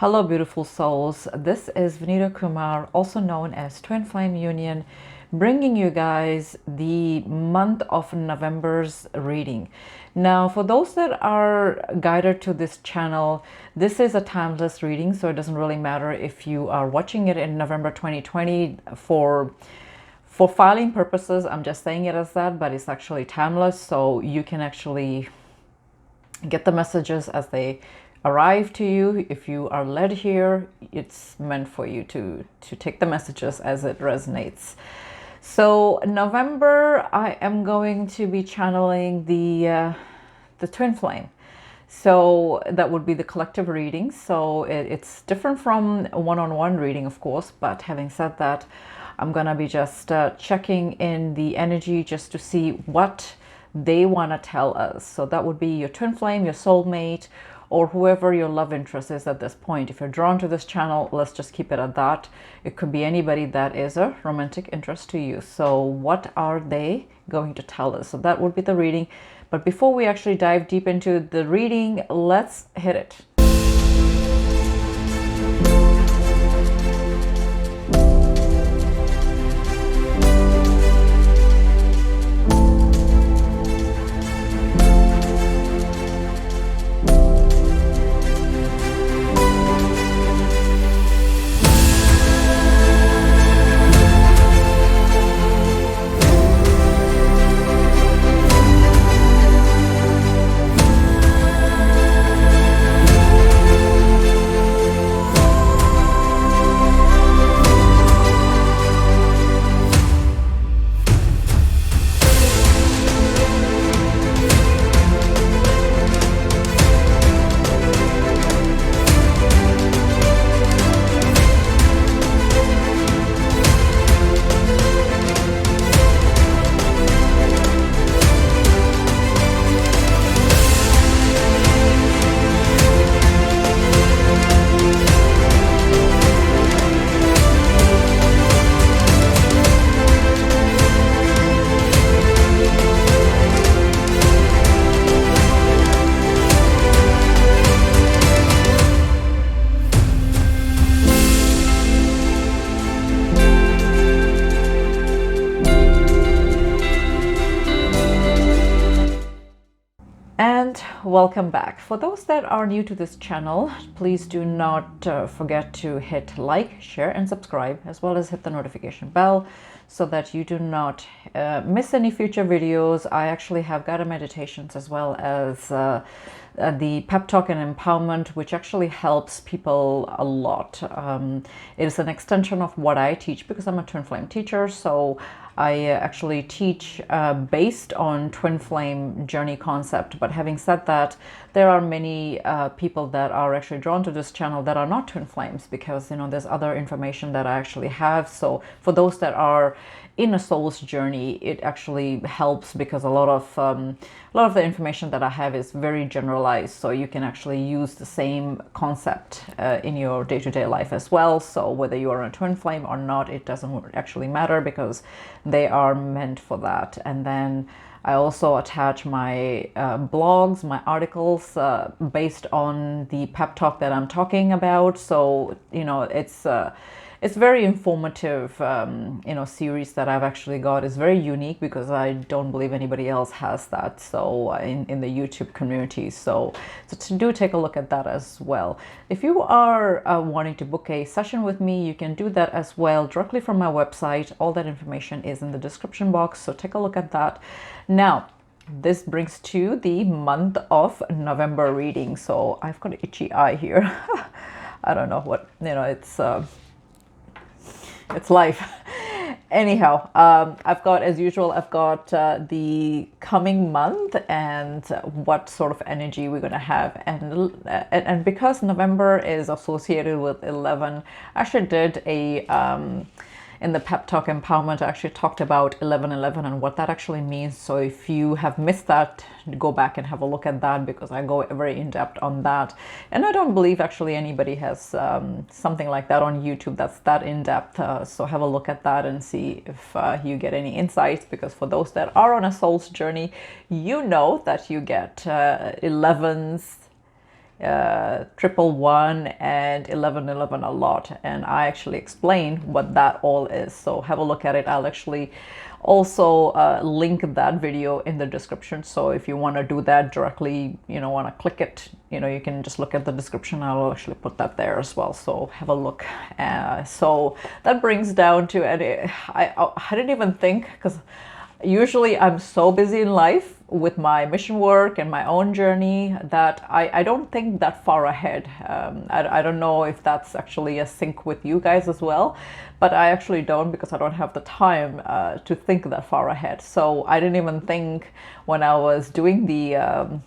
Hello beautiful souls, this is Vanita Kumar, also known as Twinflameunion, bringing you guys the month of November's reading. Now for those that are guided to this channel, this is a timeless reading, so it doesn't really matter if you are watching it in November 2020 for filing purposes. I'm just saying it as that, but it's actually timeless, so you can actually get the messages as they arrive to you. If you are led here, it's meant for you to take the messages as it resonates. So November, I am going to be channeling the twin flame. So that would be the collective reading. So it's different from one-on-one reading, of course, but having said that, I'm gonna be just checking in the energy just to see what they want to tell us. So that would be your twin flame, your soulmate, or whoever your love interest is at this point. If you're drawn to this channel, let's just keep it at that. It could be anybody that is a romantic interest to you. So what are they going to tell us? So that would be the reading. But before we actually dive deep into the reading, let's hit it. Welcome back. For those that are new to this channel, please do not forget to hit like, share and subscribe, as well as hit the notification bell so that you do not miss any future videos. I actually have guided meditations as well as the pep talk and empowerment, which actually helps people a lot. It is an extension of what I teach because I'm a twin flame teacher. So I actually teach based on twin flame journey concept. But having said that, there are many people that are actually drawn to this channel that are not twin flames, because there's other information that I actually have. So for those that are in a soul's journey, it actually helps because a lot of the information that I have is very generalized, so you can actually use the same concept in your day-to-day life as well. So whether you are a twin flame or not, it doesn't actually matter because they are meant for that. And then I also attach my blogs, my articles based on the pep talk that I'm talking about. So it's very informative series that I've actually got. Is very unique because I don't believe anybody else has that, so in the YouTube community. So do take a look at that as well. If you are wanting to book a session with me, you can do that as well directly from my website. All that information is in the description box, so take a look at that. Now this brings to the month of November reading. So I've got an itchy eye here. I don't know what, it's life. Anyhow, I've got, as usual, I've got the coming month and what sort of energy we're going to have. And because November is associated with 11, I actually did a in the pep talk empowerment, I actually talked about 1111 and what that actually means. So if you have missed that, go back and have a look at that, because I go very in depth on that. And I don't believe actually anybody has something like that on YouTube that's that in depth. So have a look at that and see if you get any insights, because for those that are on a soul's journey, you know that you get 11s triple one and 1111 a lot, and I actually explain what that all is, so have a look at it. I'll actually also link that video in the description, so if you want to do that directly, want to click it, you can just look at the description. I'll actually put that there as well, so have a look. So that brings down to, and I didn't even think, because usually I'm so busy in life with my mission work and my own journey that I don't think that far ahead. I don't know if that's actually a sync with you guys as well, but I actually don't, because I don't have the time to think that far ahead. So I didn't even think when I was doing the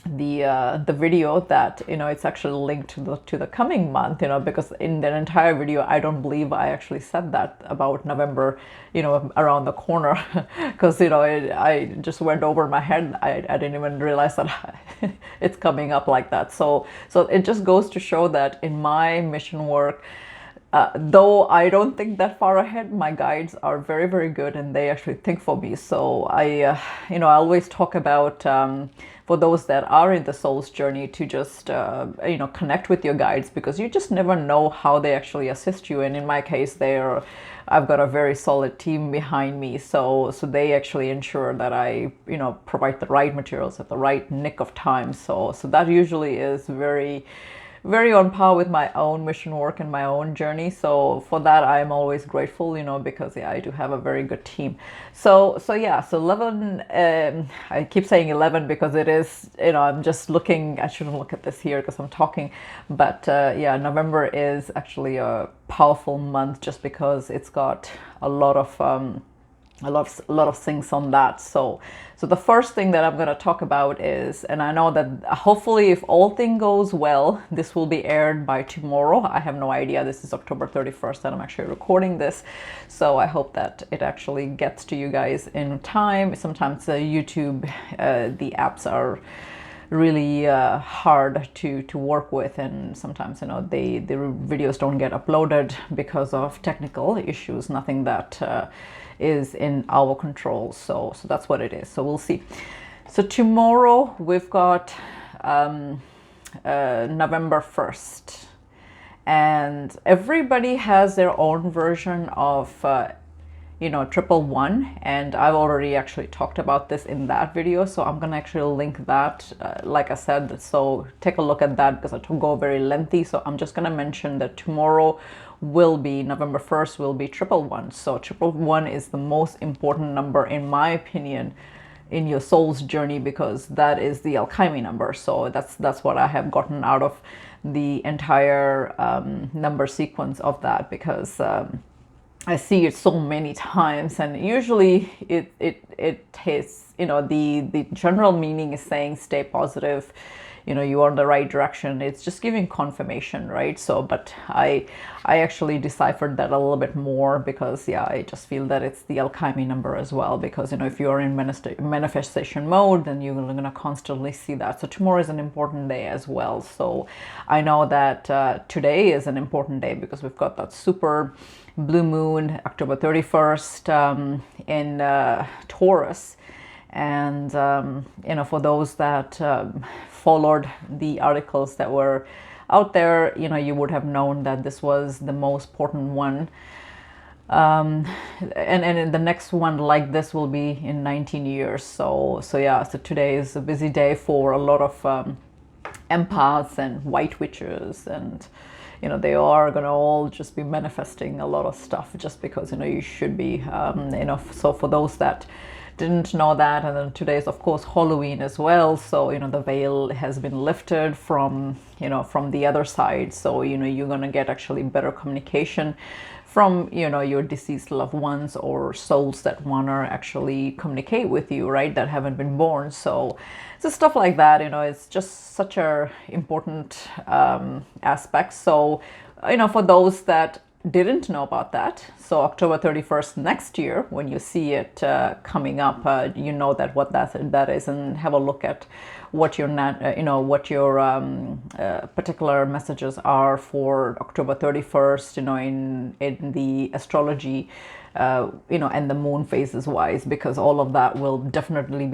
video that it's actually linked to the coming month, because in the entire video I don't believe I actually said that about November, around the corner, because I just went over my head. I didn't even realize that it's coming up like that. So it just goes to show that in my mission work, though I don't think that far ahead, my guides are very, very good, and they actually think for me. So I always talk about, for those that are in the soul's journey, to just, connect with your guides, because you just never know how they actually assist you. And in my case, I've got a very solid team behind me. So they actually ensure that I, provide the right materials at the right nick of time. So that usually is very, very on par with my own mission work and my own journey. So for that, I'm always grateful, because I do have a very good team. So 11, I keep saying 11 because it is, I'm just looking, I shouldn't look at this here because I'm talking, but November is actually a powerful month, just because it's got a lot of things on that. So the first thing that I'm going to talk about is, and I know that hopefully if all thing goes well, this will be aired by tomorrow. I have no idea. This is October 31st that I'm actually recording this. So I hope that it actually gets to you guys in time. Sometimes YouTube, the apps are really hard to work with, and sometimes the videos don't get uploaded because of technical issues. Nothing that is in our control. So that's what it is. So we'll see. So tomorrow we've got November 1st, and everybody has their own version of triple one, and I've already actually talked about this in that video, so I'm gonna actually link that, like I said. So take a look at that, because it will go very lengthy. So I'm just gonna mention that tomorrow will be, November 1st will be triple one. So triple one is the most important number, in my opinion, in your soul's journey, because that is the alchemy number. So that's what I have gotten out of the entire number sequence of that, because I see it so many times, and usually it is, the general meaning is saying stay positive, you're on the right direction. It's just giving confirmation, right? So, but I actually deciphered that a little bit more, because I just feel that it's the alchemy number as well, because if you're in manifestation mode, then you're going to constantly see that. So tomorrow is an important day as well. So I know that today is an important day, because we've got that super blue moon, October 31st, in Taurus. And for those that followed the articles that were out there, you would have known that this was the most important one. And the next one like this will be in 19 years. So today is a busy day for a lot of empaths and white witches, and they are going to all just be manifesting a lot of stuff, just because you should be, so for those that didn't know that. And then today is of course Halloween as well, so the veil has been lifted from the other side. So you're going to get actually better communication from your deceased loved ones, or souls that want to actually communicate with you, right, that haven't been born. So stuff like that, it's just such a important aspect. So for those that didn't know about that, so October 31st next year, when you see it coming up, that what that is, and have a look at what your what your particular messages are for October 31st, in the astrology, and the moon phases wise, because all of that will definitely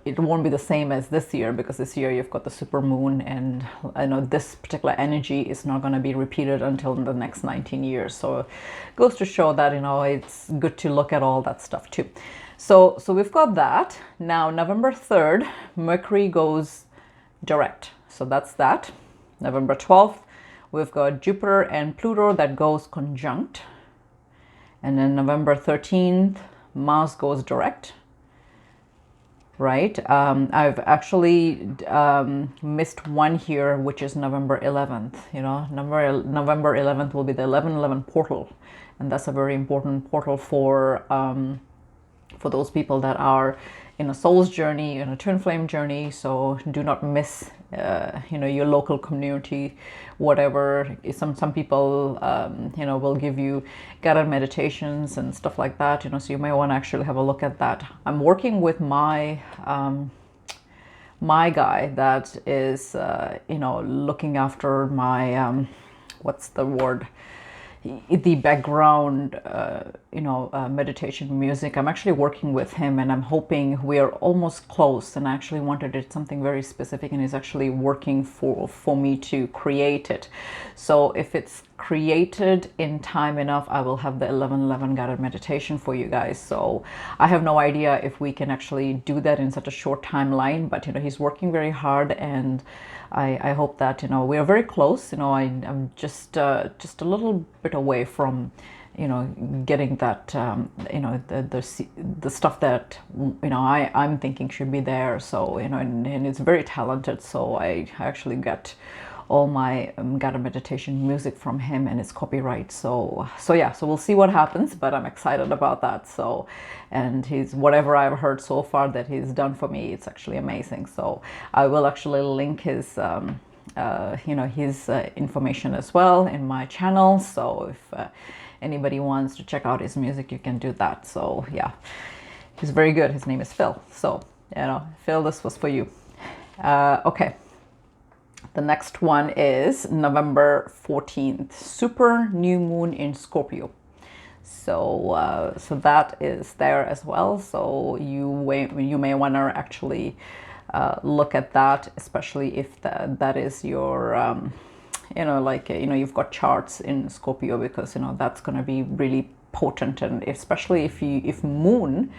it won't be the same as this year, because this year you've got the super moon, and this particular energy is not going to be repeated until the next 19 years. So it goes to show that it's good to look at all that stuff too. So we've got that. Now November 3rd, Mercury goes direct, so that's that. November 12th, we've got Jupiter and Pluto that goes conjunct. And then November 13th, Mars goes direct, right? I've actually missed one here, which is November 11th. November 11th will be the 1111 portal. And that's a very important portal for those people that are in a soul's journey, in a twin flame journey. So do not miss, your local community, whatever. Some people, will give you guided meditations and stuff like that. So you may want to actually have a look at that. I'm working with my guy that is, looking after my, what's the word? The background, meditation music. I'm actually working with him, and I'm hoping we are almost close. And I actually wanted it something very specific, and he's actually working for me to create it. So if it's created in time enough, I will have the 1111 guided meditation for you guys. So I have no idea if we can actually do that in such a short timeline, but he's working very hard, and I hope that we are very close. I'm just a little bit away from getting that the stuff that I'm thinking should be there. So and it's very talented. So I actually get all my guided meditation music from him, and it's copyright. So we'll see what happens, but I'm excited about that. So, and whatever I've heard so far that he's done for me, it's actually amazing. So I will actually link his his information as well in my channel. So if anybody wants to check out his music, you can do that. So yeah, he's very good. His name is Phil. So Phil, this was for you. Okay. The next one is November 14th, super new moon in Scorpio. So that is there as well. So you may want to actually look at that, especially if that is your you've got charts in Scorpio, because that's going to be really potent, and especially if moon.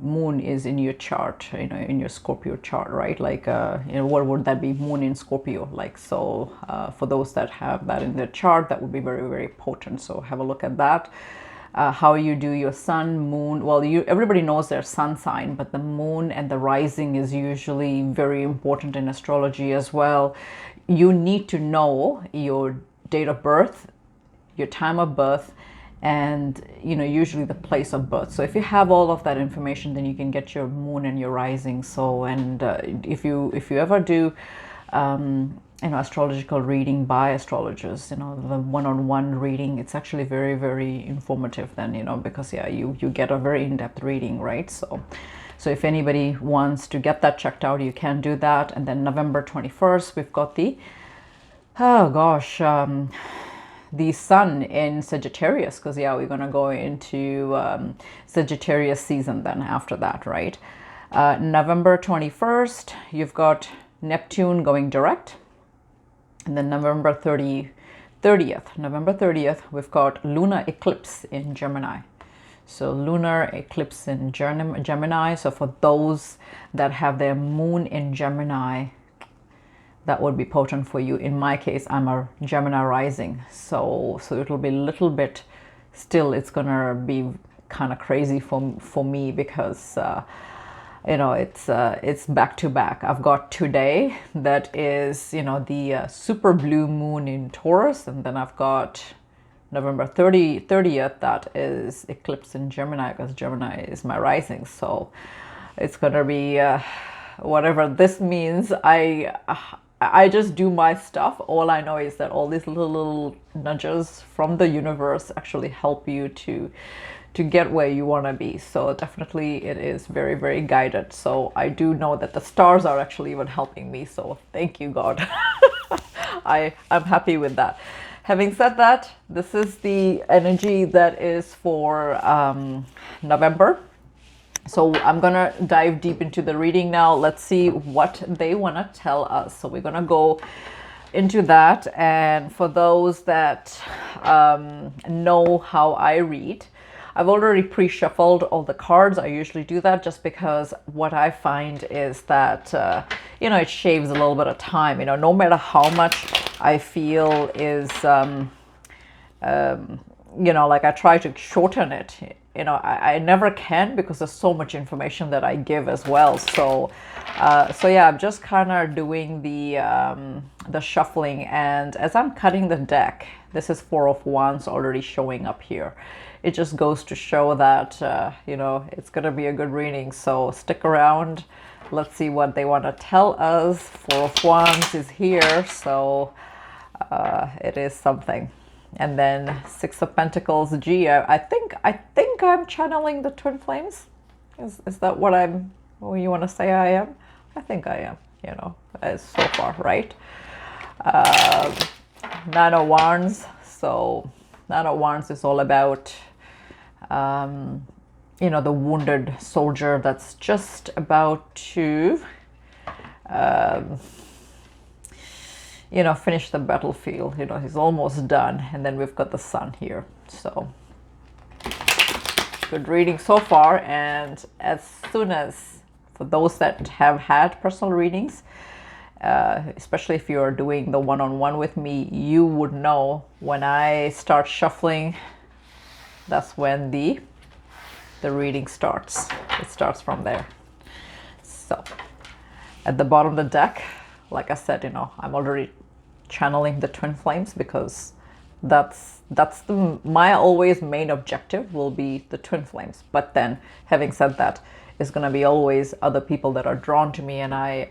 Moon is in your chart, in your Scorpio chart, right? Like, what would that be? Moon in Scorpio. Like, so for those that have that in their chart, that would be very, very potent. So have a look at that. How you do your sun, moon. Well, everybody knows their sun sign, but the moon and the rising is usually very important in astrology as well. You need to know your date of birth, your time of birth, and usually the place of birth. So if you have all of that information, then you can get your moon and your rising. So, and if you ever do astrological reading by astrologers, the one-on-one reading, it's actually very, very informative then, because you get a very in-depth reading, right? So if anybody wants to get that checked out, you can do that. And then November 21st, we've got the the sun in Sagittarius, because we're going to go into Sagittarius season then after that, right? November 21st, you've got Neptune going direct. And then November 30th, we've got lunar eclipse in Gemini. So lunar eclipse in Gemini. So for those that have their moon in Gemini, that would be potent for you. In my case, I'm a Gemini rising, so it'll be a little bit, still it's gonna be kind of crazy for me, because it's back to back. I've got today that is the super blue moon in Taurus, and then I've got November 30th that is eclipse in Gemini, because Gemini is my rising. So it's gonna be whatever this means. I just do my stuff. All I know is that all these little nudges from the universe actually help you to get where you want to be. So definitely it is very, very guided. So I do know that the stars are actually even helping me. So thank you, God. I'm happy with that. Having said that, this is the energy that is for November. So I'm gonna dive deep into the reading now. Let's see what they want to tell us. So we're gonna go into that. And for those that know how I read, I've already pre-shuffled all the cards. I usually do that just because what I find is that, you know, it shaves a little bit of time. You know, no matter how much I feel is, you know, like I try to shorten it. You know, I never can because there's so much information that I give as well. So, so yeah, I'm just kind of doing the shuffling. And as I'm cutting the deck, this is Four of Wands already showing up here. It just goes to show that, you know, it's going to be a good reading. So stick around. Let's see what they want to tell us. Four of Wands is here. So it is something. And then Six of Pentacles, Gaia. I think I'm channeling the twin flames. Is that what you want to say I am? I think I am, you know, as so far, right? Nine of Wands. So Nine of Wands is all about, you know, the wounded soldier that's just about to, you know, finish the battlefield. You know, he's almost done. And then we've got the sun here. So good reading so far. And as soon as, for those that have had personal readings, especially if you're doing the one-on-one with me, you would know when I start shuffling, that's when the reading starts. It starts from there. So at the bottom of the deck, like I said, you know, I'm already channeling the twin flames because that's my always main objective will be the twin flames. But then having said that, it's going to be always other people that are drawn to me, and I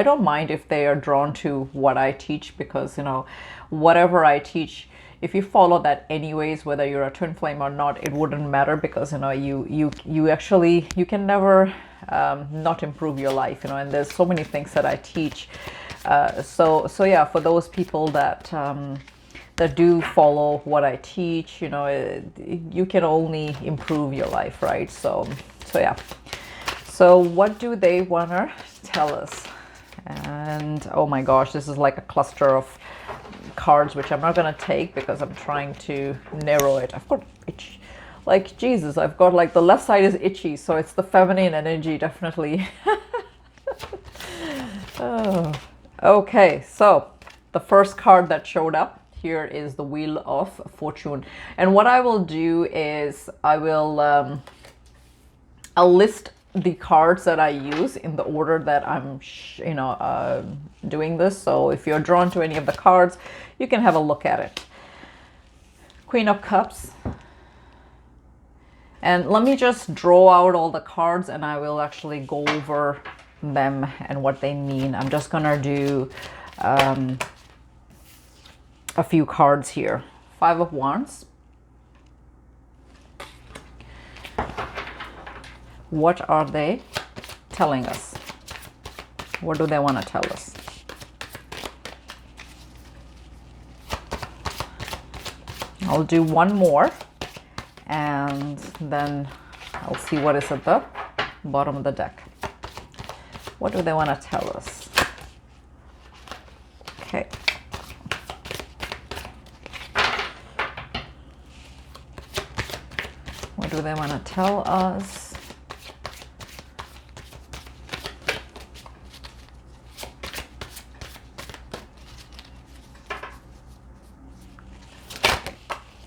don't mind if they are drawn to what I teach, because, you know, whatever I teach, if you follow that anyways, whether you're a twin flame or not, it wouldn't matter, because, you know, you actually, you can never not improve your life, you know, and there's so many things that I teach. So yeah, for those people that that do follow what I teach, you know, you can only improve your life, right? So yeah. So what do they want to tell us? And oh my gosh, this is like a cluster of cards, which I'm not going to take because I'm trying to narrow it. I've got itch, like Jesus, I've got like the left side is itchy, so it's the feminine energy, definitely. Oh. Okay, so the first card that showed up here is the Wheel of Fortune. And what I will do is I will I'll list the cards that I use in the order that I'm you know, doing this. So if you're drawn to any of the cards, you can have a look at it. Queen of Cups. And let me just draw out all the cards and I will actually go over them and what they mean. I'm just gonna do a few cards here. Five of Wands. What are they telling us? What do they want to tell us? I'll do one more and then I'll see what is at the bottom of the deck. What do they want to tell us? Okay. What do they want to tell us?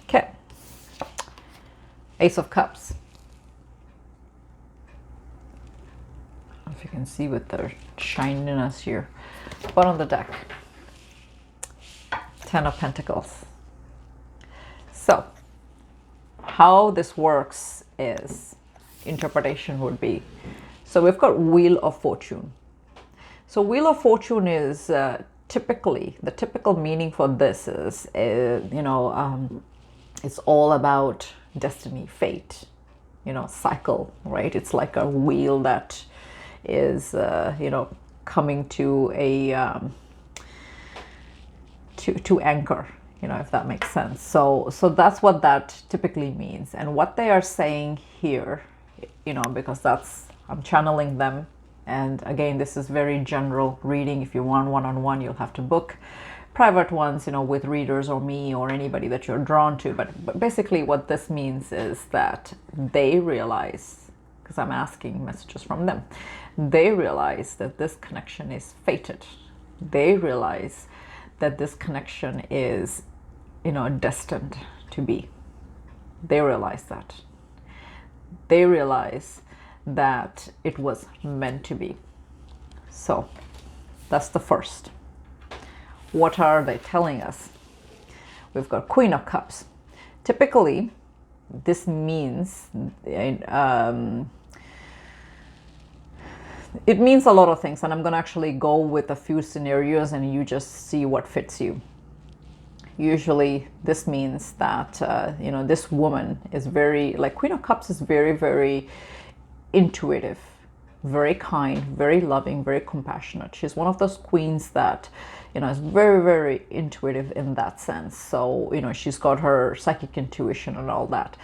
Okay. Ace of Cups. If you can see with the shininess here. Bottom of the deck. Ten of Pentacles. So how this works is, interpretation would be, so we've got Wheel of Fortune. So Wheel of Fortune is typically, the typical meaning for this is, you know, it's all about destiny, fate, you know, cycle, right? It's like a wheel that is, you know, coming to a to anchor, you know, if that makes sense. So that's what that typically means. And what they are saying here, you know, because that's, I'm channeling them. And again, this is very general reading. If you want one-on-one, you'll have to book private ones, you know, with readers or me or anybody that you're drawn to. But basically what this means is that they realize, because I'm asking messages from them, they realize that this connection is fated. They realize that this connection is, you know, destined to be. They realize that. They realize that it was meant to be. So that's the first. What are they telling us? We've got Queen of Cups. Typically, this means it means a lot of things, and I'm going to actually go with a few scenarios and you just see what fits you. Usually this means that, you know, this woman is very, like Queen of Cups is very, very intuitive, very kind, very loving, very compassionate. She's one of those queens that, you know, is very, very intuitive in that sense. So, you know, she's got her psychic intuition and all that,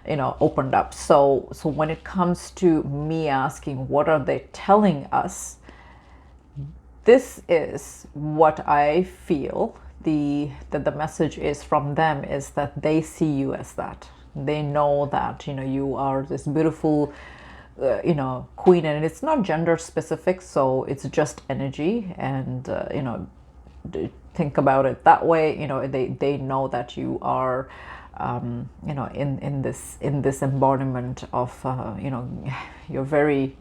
you know, opened up. So when it comes to me asking, what are they telling us? This is what I feel that the message is from them, is that they see you as that. They know that, you know, you are this beautiful, you know, queen, and it's not gender specific, so it's just energy. And, you know, think about it that way. You know, they know that you are, you know, in this embodiment of, you know, you're very,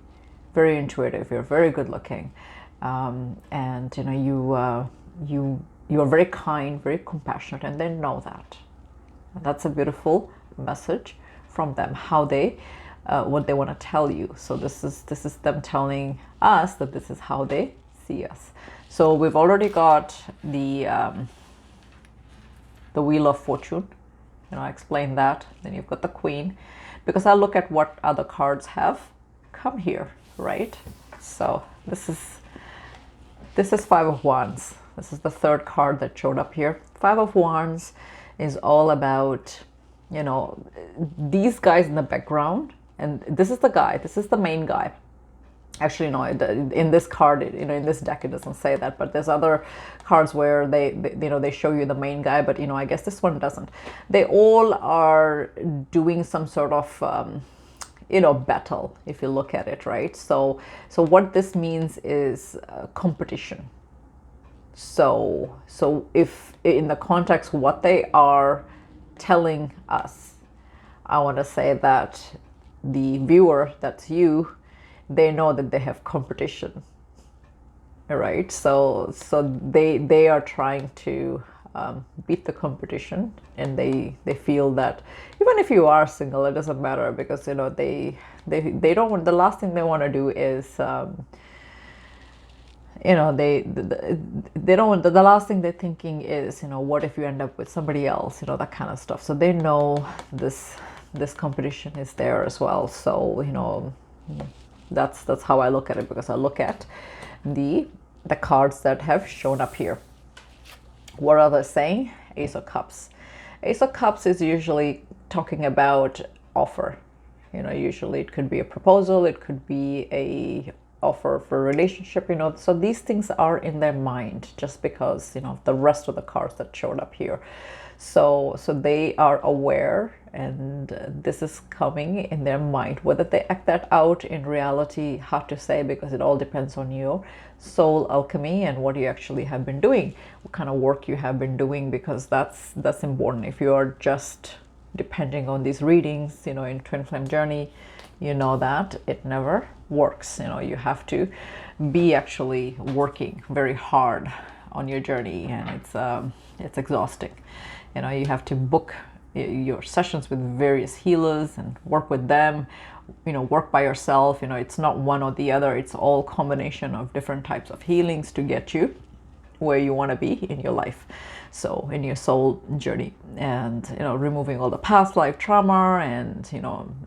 very intuitive, you're very good looking, and, you know, you are very kind, very compassionate, and they know that. And that's a beautiful message from them, how they, what they want to tell you. So this is them telling us that this is how they see us. So we've already got the Wheel of Fortune. You know, I explained that. Then you've got the Queen, because I look at what other cards have come here, right? So this is Five of Wands. This is the third card that showed up here. Five of Wands is all about, you know, these guys in the background. And this is the guy. This is the main guy. Actually, no, in this card, you know, in this deck, it doesn't say that. But there's other cards where they you know, they show you the main guy. But, you know, I guess this one doesn't. They all are doing some sort of, you know, battle, if you look at it, right? So what this means is competition. So if in the context what they are telling us, I want to say that the viewer, that's you, they know that they have competition, right? So they are trying to beat the competition, and they feel that even if you are single, it doesn't matter, because, you know, they don't want, the last thing they want to do is you know, they don't want, the last thing they're thinking is, you know, what if you end up with somebody else, you know, that kind of stuff. So they know this competition is there as well. So, you know, that's how I look at it, because I look at the cards that have shown up here. What are they saying? Ace of Cups. Ace of Cups is usually talking about offer. You know, usually it could be a proposal, it could be a offer for a relationship, you know. So these things are in their mind, just because, you know, the rest of the cards that showed up here. So they are aware, and this is coming in their mind. Whether they act that out in reality, hard to say, because it all depends on your soul alchemy and what you actually have been doing, what kind of work you have been doing, because that's important. If you are just depending on these readings, you know, in Twin Flame Journey, you know that it never works. You know, you have to be actually working very hard on your journey, and it's exhausting. You know, you have to book your sessions with various healers and work with them, you know, work by yourself. You know, it's not one or the other, it's all combination of different types of healings to get you where you want to be in your life, so in your soul journey, and removing all the past life trauma and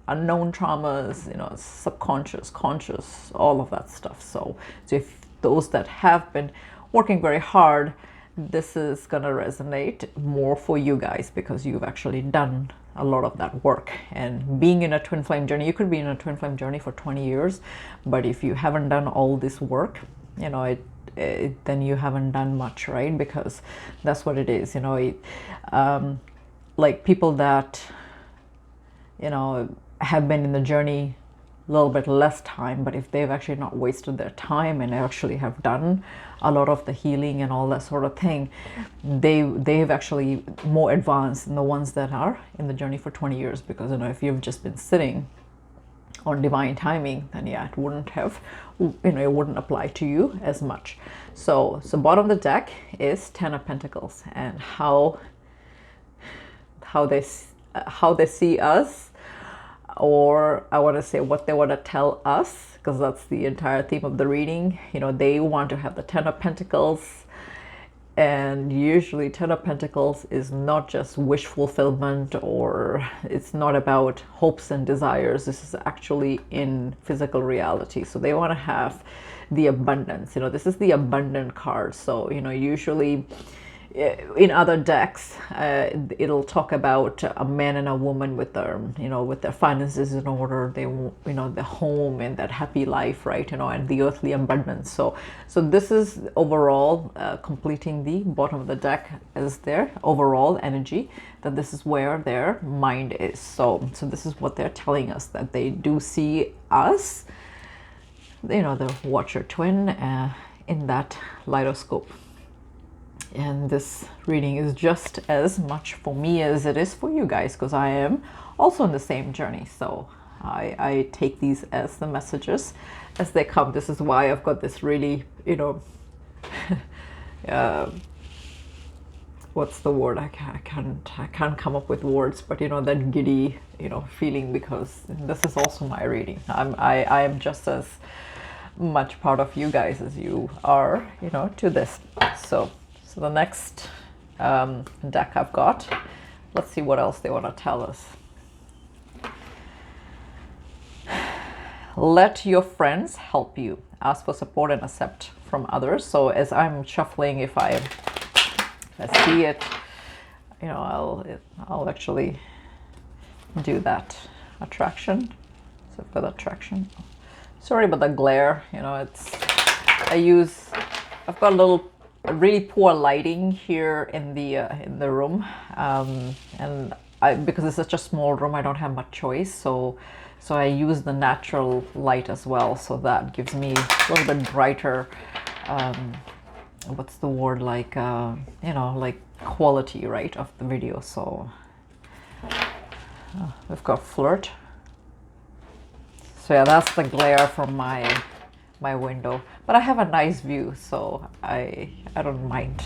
unknown traumas, subconscious, conscious, all of that stuff. So if those that have been working very hard, this is going to resonate more for you guys, because you've actually done a lot of that work. And being in a twin flame journey, you could be in a twin flame journey for 20 years, but if you haven't done all this work, then you haven't done much, right? Because that's what it is. Like people that have been in the journey a little bit less time, but if they've actually not wasted their time and actually have done a lot of the healing and all that sort of thing, they've actually more advanced than the ones that are in the journey for 20 years. Because if you've just been sitting on divine timing, then yeah, it wouldn't have, it wouldn't apply to you as much. So bottom of the deck is 10 of Pentacles, and how they see us, or I want to say what they want to tell us, because that's the entire theme of the reading. They want to have the 10 of Pentacles. And usually 10 of Pentacles is not just wish fulfillment, or it's not about hopes and desires. This is actually in physical reality. So they want to have the abundance. This is the abundant card. So, usually in other decks, it'll talk about a man and a woman with their, with their finances in order, they, the home and that happy life, right? And the earthly abundance. So this is overall completing the bottom of the deck as their overall energy, that this is where their mind is. So this is what they're telling us, that they do see us, the watcher twin, in that lightoscope. And this reading is just as much for me as it is for you guys, because I am also in the same journey. So I take these as the messages as they come. This is why I've got this really, what's the word? I can't come up with words, but that giddy, feeling, because this is also my reading. I am just as much part of you guys as you are, to this. So the next deck I've got, let's see what else they want to tell us. Let your friends help you. Ask for support and accept from others. So as I'm shuffling, if I see it, I'll actually do that attraction. So for the attraction, sorry about the glare. I've got a really poor lighting here in the room, and because it's such a small room, I don't have much choice. So I use the natural light as well. So that gives me a little bit brighter. What's the word, like like quality, right, of the video. So we've got flirt. So yeah, that's the glare from my window, but I have a nice view, so I don't mind.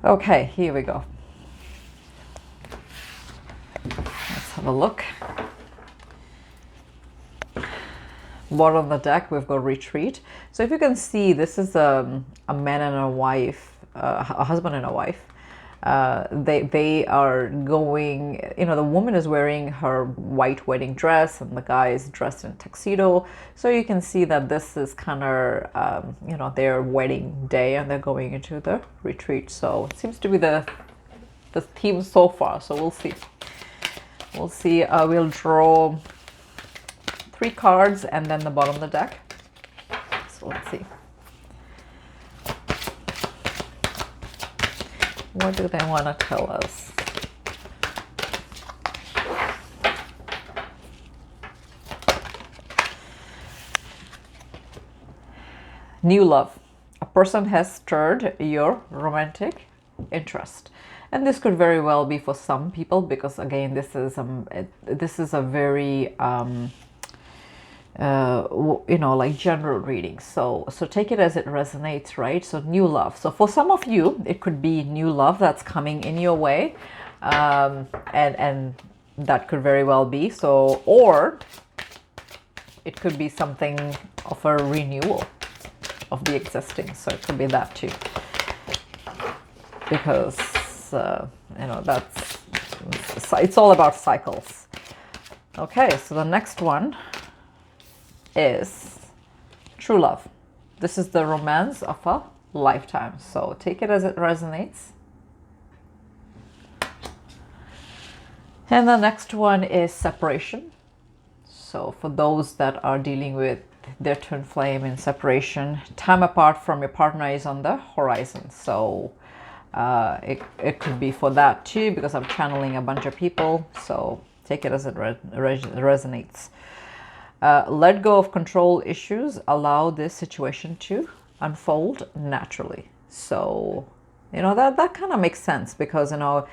Okay, here we go. Let's have a look. Bottom of the deck, we've got retreat. So if you can see, this is a man and a wife, a husband and a wife. They are going, the woman is wearing her white wedding dress and the guy is dressed in tuxedo. So you can see that this is kind of, their wedding day, and they're going into the retreat. So it seems to be the theme so far. So we'll see. We'll see. We'll draw 3 cards and then the bottom of the deck. So let's see. What do they want to tell us? New love. A person has stirred your romantic interest. And this could very well be for some people, because again, this is a very like general reading. So take it as it resonates, right? So new love. So for some of you, it could be new love that's coming in your way, and that could very well be so. Or it could be something of a renewal. of the existing. So it could be that too, because you know, it's all about cycles. Okay, so the next one is true love. This is the romance of a lifetime. So take it as it resonates. And the next one is separation. So for those that are dealing with their twin flame in separation, time apart from your partner is on the horizon. So it could be for that too, because I'm channeling a bunch of people. So take it as it resonates. Let go of control issues. Allow this situation to unfold naturally. So, you know, that kind of makes sense, because, you know,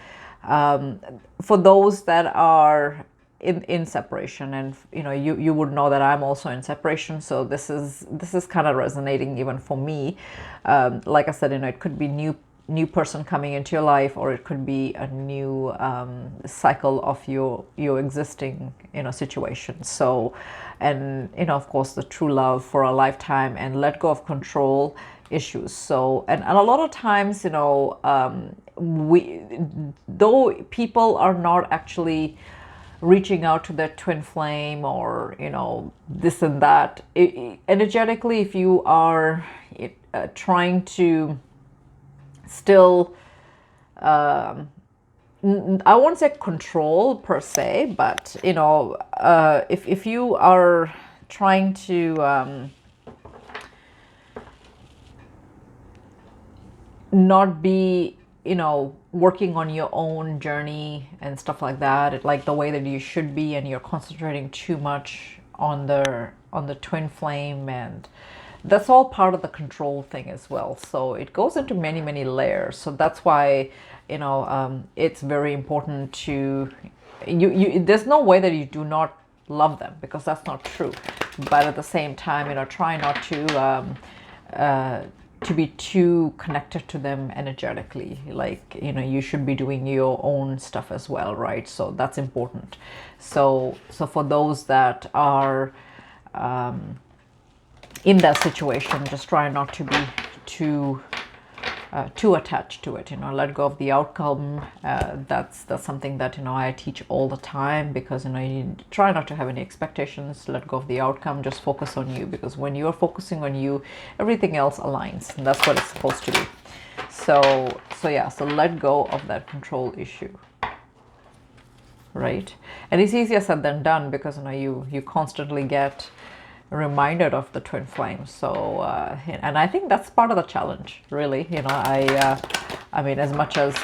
for those that are in separation, and you know, you would know that I'm also in separation, so this is kind of resonating even for me. Like I said, you know, it could be new person coming into your life, or it could be a new cycle of your existing, you know, situation. So, and you know, of course, the true love for a lifetime, and let go of control issues. So, and a lot of times, you know, though people are not actually reaching out to their twin flame, or you know, this and that, energetically, if you are trying to still I won't say control per se, but you know, if you are trying to not be, you know, working on your own journey and stuff like that, like the way that you should be, and you're concentrating too much on the twin flame, and that's all part of the control thing as well. So it goes into many layers. So that's why, you know, it's very important to there's no way that you do not love them, because that's not true. But at the same time, you know, try not to be too connected to them energetically. Like, you know, you should be doing your own stuff as well, right? So that's important. So for those that are in that situation, just try not to be too attached to it. You know, let go of the outcome. That's something that, you know, I teach all the time, because, you know, you try not to have any expectations. Let go of the outcome. Just focus on you, because when you're focusing on you, everything else aligns, and that's what it's supposed to be. So yeah. So let go of that control issue. Right, and it's easier said than done, because, you know, you constantly get reminded of the twin flame. So and I think that's part of the challenge, really. You know, I mean, as much as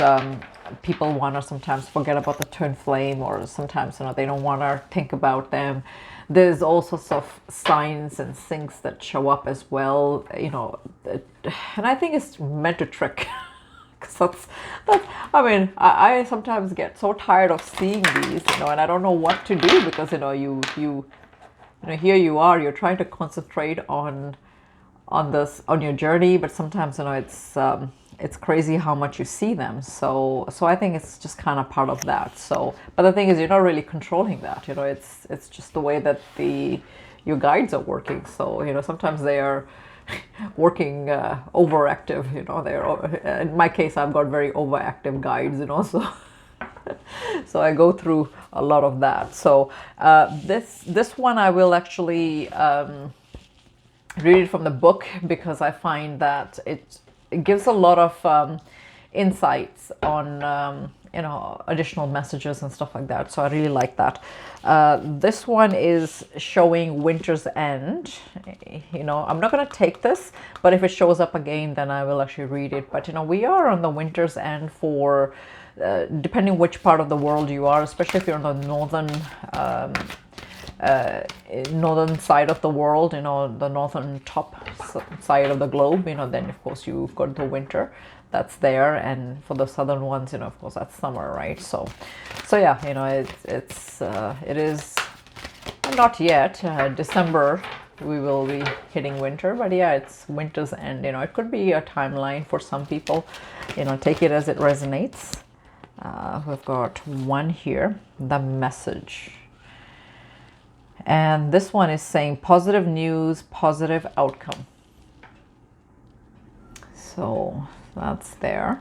people want to sometimes forget about the twin flame, or sometimes, you know, they don't want to think about them, there's all sorts of signs and things that show up as well, you know, and I think it's meant to trick. Because that's I mean, I sometimes get so tired of seeing these, you know, and I don't know what to do, because, you know, you know, here you are, you're trying to concentrate on your journey, but sometimes, you know, it's crazy how much you see them. So I think it's just kind of part of that. So, but the thing is, you're not really controlling that. You know, it's just the way that your guides are working. So, you know, sometimes they are working overactive. You know, in my case, I've got very overactive guides. You know, so I go through a lot of that. So this one I will actually read it from the book, because I find that it gives a lot of insights on you know, additional messages and stuff like that. So I really like that. This one is showing Winter's End. You know, I'm not going to take this, but if it shows up again, then I will actually read it. But, you know, we are on the winter's end for depending which part of the world you are, especially if you're on the northern side of the world, you know, the northern top side of the globe, you know, then of course you've got the winter that's there, and for the southern ones, you know, of course that's summer, right? So yeah, you know, it is not yet December. We will be hitting winter, but yeah, it's winter's end. You know, it could be a timeline for some people. You know, take it as it resonates. We've got one here, the message. And this one is saying positive news, positive outcome. So that's there.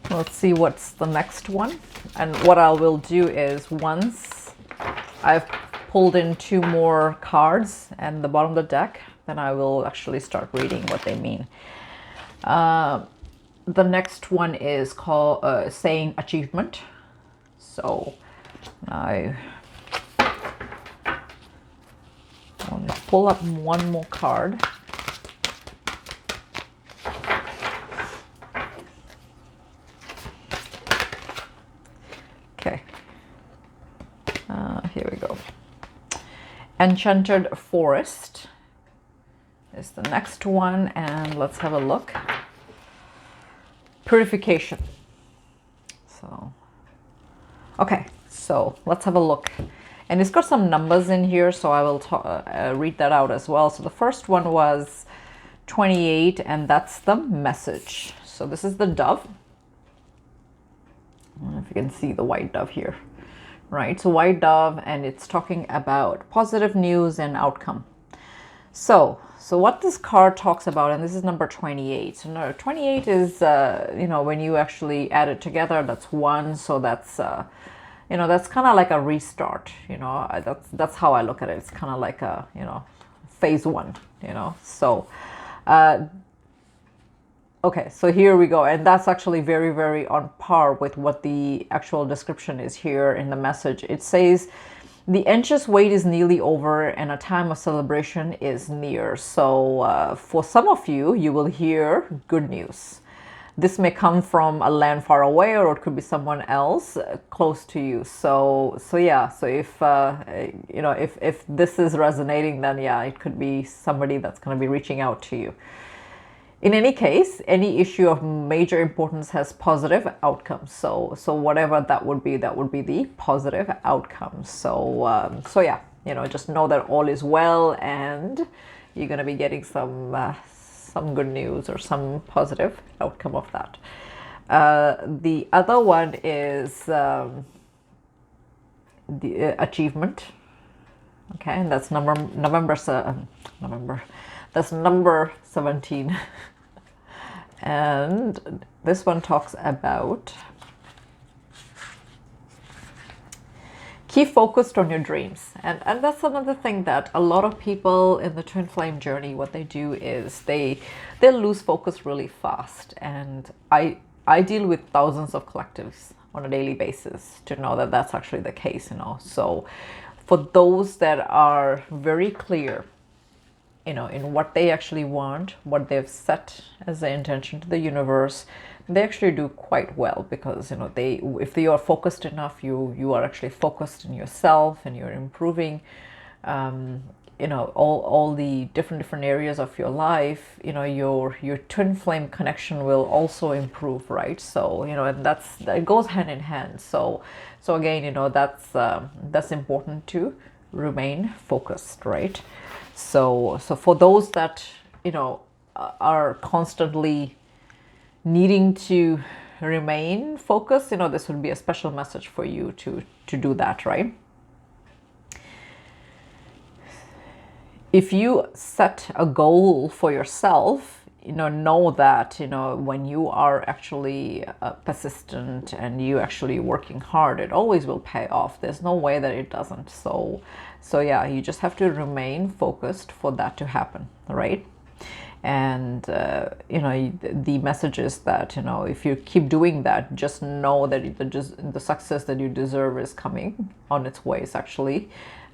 Let's see what's the next one. And what I will do is, once I've pulled in 2 more cards and the bottom of the deck, then I will actually start reading what they mean. The next one is called saying achievement. So I want to pull up one more card. Okay, here we go. Enchanted Forest is the next one, and let's have a look. Purification. So, okay, so let's have a look. And it's got some numbers in here, so I will read that out as well. So the first one was 28, and that's the message. So this is the dove. I don't know if you can see the white dove here, right? So white dove, and it's talking about positive news and outcome. So what this card talks about, and this is number 28. So no, 28 is, you know, when you actually add it together, that's 1. So that's, you know, that's kind of like a restart, you know, that's how I look at it. It's kind of like a, you know, phase 1, you know. So, okay, so here we go. And that's actually very, very on par with what the actual description is here in the message. It says, the anxious wait is nearly over and a time of celebration is near. So for some of you, you will hear good news. This may come from a land far away, or it could be someone else close to you. So yeah, so if, you know, if this is resonating, then yeah, it could be somebody that's going to be reaching out to you. In any case, any issue of major importance has positive outcomes. So whatever that would be the positive outcome. So yeah, you know, just know that all is well, and you're going to be getting some good news or some positive outcome of that. The other one is the achievement. Okay, and that's that's number 17. And this one talks about keep focused on your dreams. And that's another thing that a lot of people in the twin flame journey, what they do is they lose focus really fast. And I deal with thousands of collectives on a daily basis to know that that's actually the case, you know. So for those that are very clear, you know, in what they actually want, what they've set as the intention to the universe, they actually do quite well, because, you know, if you are focused enough, you are actually focused in yourself, and you're improving, you know, all the different areas of your life. You know, your twin flame connection will also improve, right? So, you know, and that goes hand in hand. So again, you know, that's important to remain focused, right? So for those that, you know, are constantly needing to remain focused, you know, this would be a special message for you to do that, right? If you set a goal for yourself, you know that, you know, when you are actually persistent and you actually working hard, it always will pay off. There's no way that it doesn't. So yeah, you just have to remain focused for that to happen, right? And you know, the message is that, you know, if you keep doing that, just know that the success that you deserve is coming on its way. It's actually,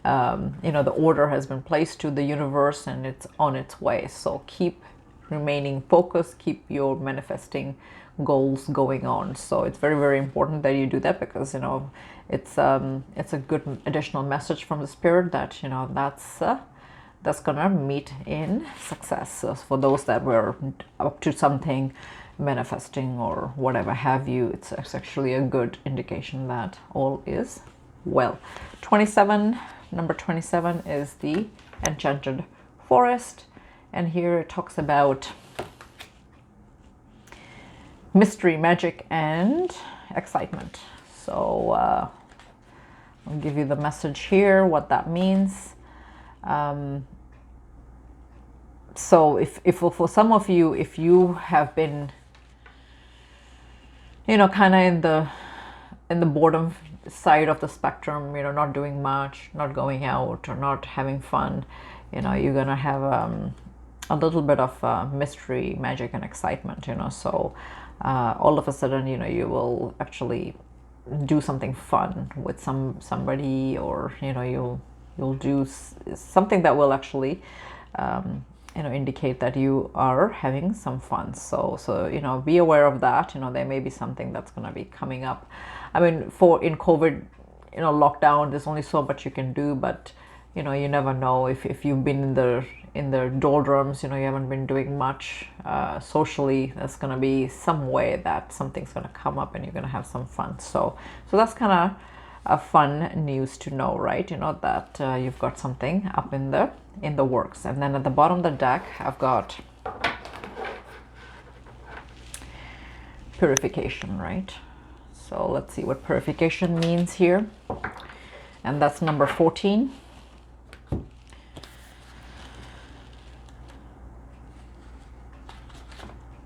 you know, the order has been placed to the universe and it's on its way. So keep remaining focused, keep your manifesting goals going on. So it's very, very important that you do that, because, you know, it's a good additional message from the spirit that, you know, that's gonna meet in success. So for those that were up to something, manifesting or whatever have you, it's actually a good indication that all is well. 27, number 27 is the Enchanted Forest, and here it talks about mystery, magic, and excitement. So I'll give you the message here, what that means. So if for some of you, if you have been, you know, kind of in the boredom side of the spectrum, you know, not doing much, not going out or not having fun, you know, you're gonna have a little bit of mystery, magic, and excitement, you know. So all of a sudden, you know, you will actually do something fun with somebody, or you know, you'll do something that will actually you know, indicate that you are having some fun. So you know, be aware of that. You know, there may be something that's going to be coming up. I mean, in COVID, you know, lockdown, there's only so much you can do, but you know, you never know if you've been in the doldrums, you know, you haven't been doing much socially, there's going to be some way that something's going to come up and you're going to have some fun. So that's kind of a fun news to know, right? You know, that you've got something up in the works. And then at the bottom of the deck, I've got purification, right? So let's see what purification means here. And that's number 14.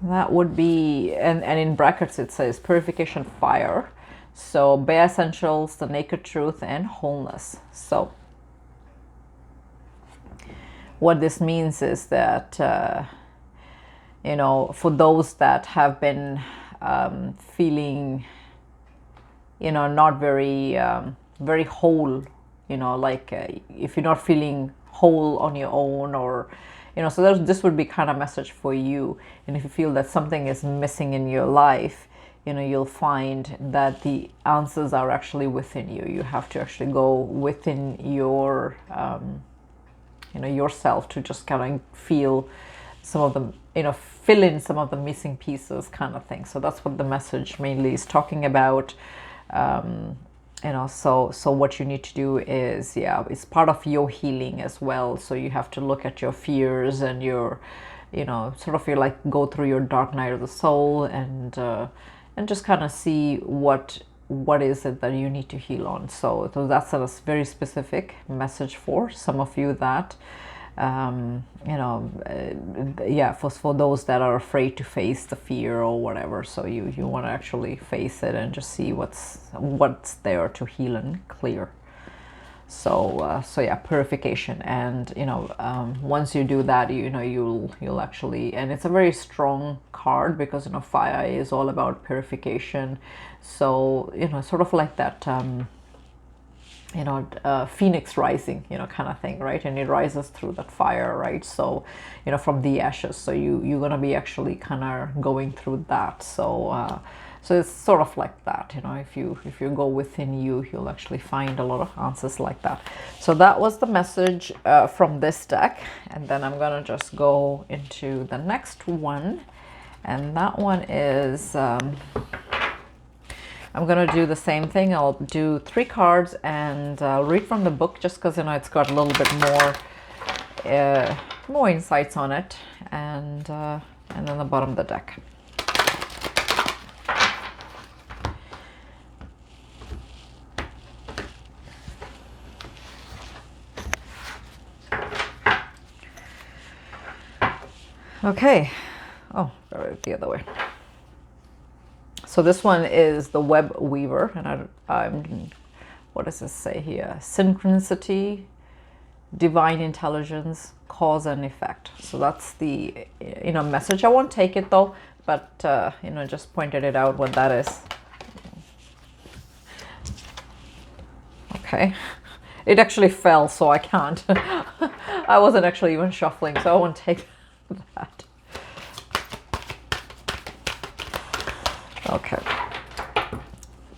That would be, and in brackets it says purification fire. So bare essentials, the naked truth, and wholeness. So what this means is that, you know, for those that have been feeling, you know, not very, very whole, you know, like if you're not feeling whole on your own, or, you know, so this would be kind of message for you. And if you feel that something is missing in your life, you know, you'll find that the answers are actually within you. You have to actually go within your, you know, yourself to just kind of feel some of the, you know, fill in some of the missing pieces kind of thing. So that's what the message mainly is talking about. You know, so what you need to do is, yeah, it's part of your healing as well. So you have to look at your fears and your, you know, sort of, you like go through your dark night of the soul, and just kind of see what is it that you need to heal on. So that's a very specific message for some of you that, you know, yeah, for those that are afraid to face the fear or whatever. So you want to actually face it and just see what's there to heal and clear. So yeah, purification. And you know, once you do that, you know, you'll actually, and it's a very strong card because, you know, fire is all about purification. So, you know, sort of like that, you know, phoenix rising, you know, kind of thing, right? And it rises through that fire, right? So, you know, from the ashes. So you're gonna be actually kind of going through that. So so it's sort of like that, you know, if you go within you, you'll actually find a lot of answers like that. So that was the message from this deck. And then I'm gonna just go into the next one, and that one is I'm gonna do the same thing. I'll do 3 cards and read from the book, just because, you know, it's got a little bit more insights on it, and then the bottom of the deck. Okay. Oh, got it the other way. So this one is the web weaver, and I'm what does this say here? Synchronicity, divine intelligence, cause and effect. So that's the, you know, message. I won't take it though, but you know, just pointed it out what that is. Okay, it actually fell, so I can't. I wasn't actually even shuffling, so I won't take that. Okay,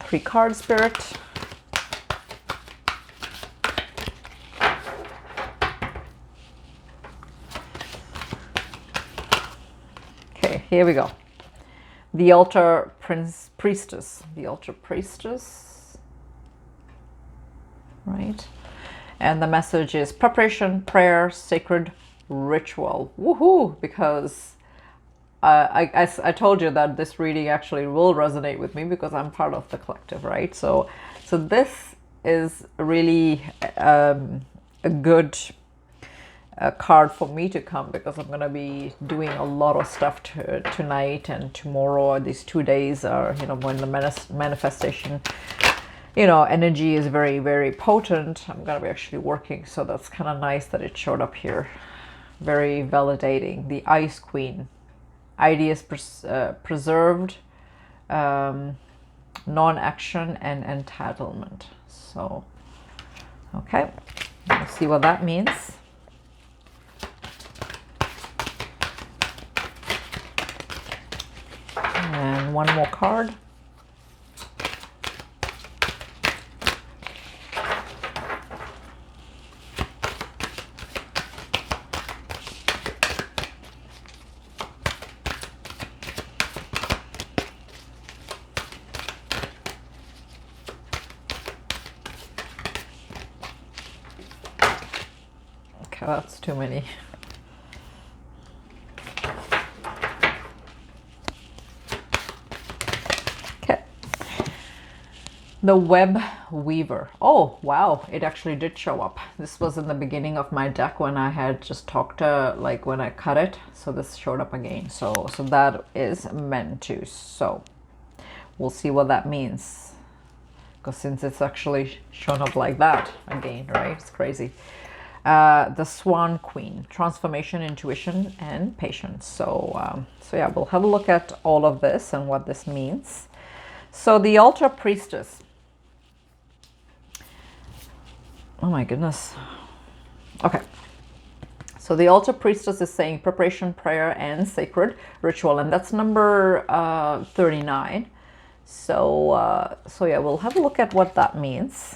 3 card spirit. Okay, here we go. The altar priestess. The altar priestess. Right. And the message is preparation, prayer, sacred ritual. Woohoo! Because I told you that this reading actually will resonate with me because I'm part of the collective, right? So this is really a good card for me to come, because I'm going to be doing a lot of stuff tonight and tomorrow. These 2 days are, you know, when the manifestation, you know, energy is very, very potent. I'm going to be actually working, so that's kind of nice that it showed up here. Very validating. The Ice Queen. Ideas preserved, non-action, and entitlement. So, okay, let's see what that means. And one more card. Okay, that's too many. The Web Weaver. Oh, wow. It actually did show up. This was in the beginning of my deck when I had just talked like when I cut it. So this showed up again. So that is meant to. So we'll see what that means. Because since it's actually shown up like that again, right? It's crazy. The Swan Queen. Transformation, intuition, and patience. So yeah, we'll have a look at all of this and what this means. So the Altar Priestess. Oh my goodness. Okay. So the Altar Priestess is saying preparation, prayer, and sacred ritual. And that's number 39. So yeah, we'll have a look at what that means.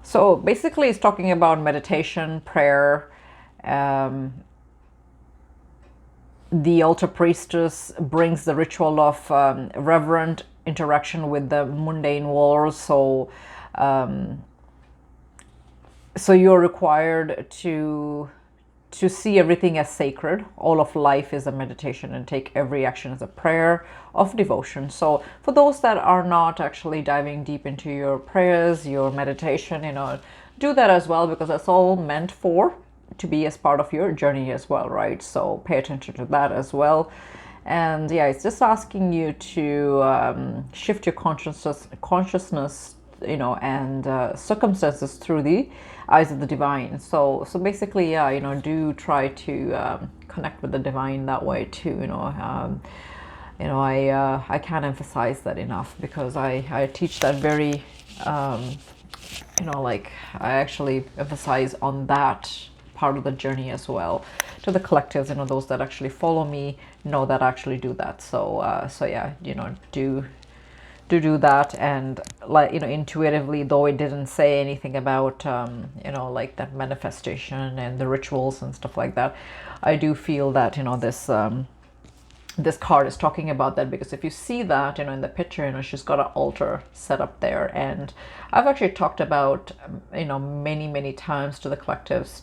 So basically it's talking about meditation, prayer. The Altar Priestess brings the ritual of reverent interaction with the mundane world. So you're required to see everything as sacred. All of life is a meditation, and take every action as a prayer of devotion. So for those that are not actually diving deep into your prayers, your meditation, you know, do that as well, because that's all meant to be as part of your journey as well, right? So pay attention to that as well. And yeah, it's just asking you to shift your consciousness, you know, and circumstances through the eyes of the divine. So basically, yeah, you know, do try to connect with the divine that way too. You know, I can't emphasize that enough, because I teach that very, you know, like I actually emphasize on that part of the journey as well to the collectives. You know, those that actually follow me know that I actually do that. So yeah, you know, do that. And like, you know, intuitively, though it didn't say anything about you know, like that manifestation and the rituals and stuff like that, I do feel that, you know, this card is talking about that, because if you see that, you know, in the picture, you know, she's got an altar set up there. And I've actually talked about, you know, many times to the collectives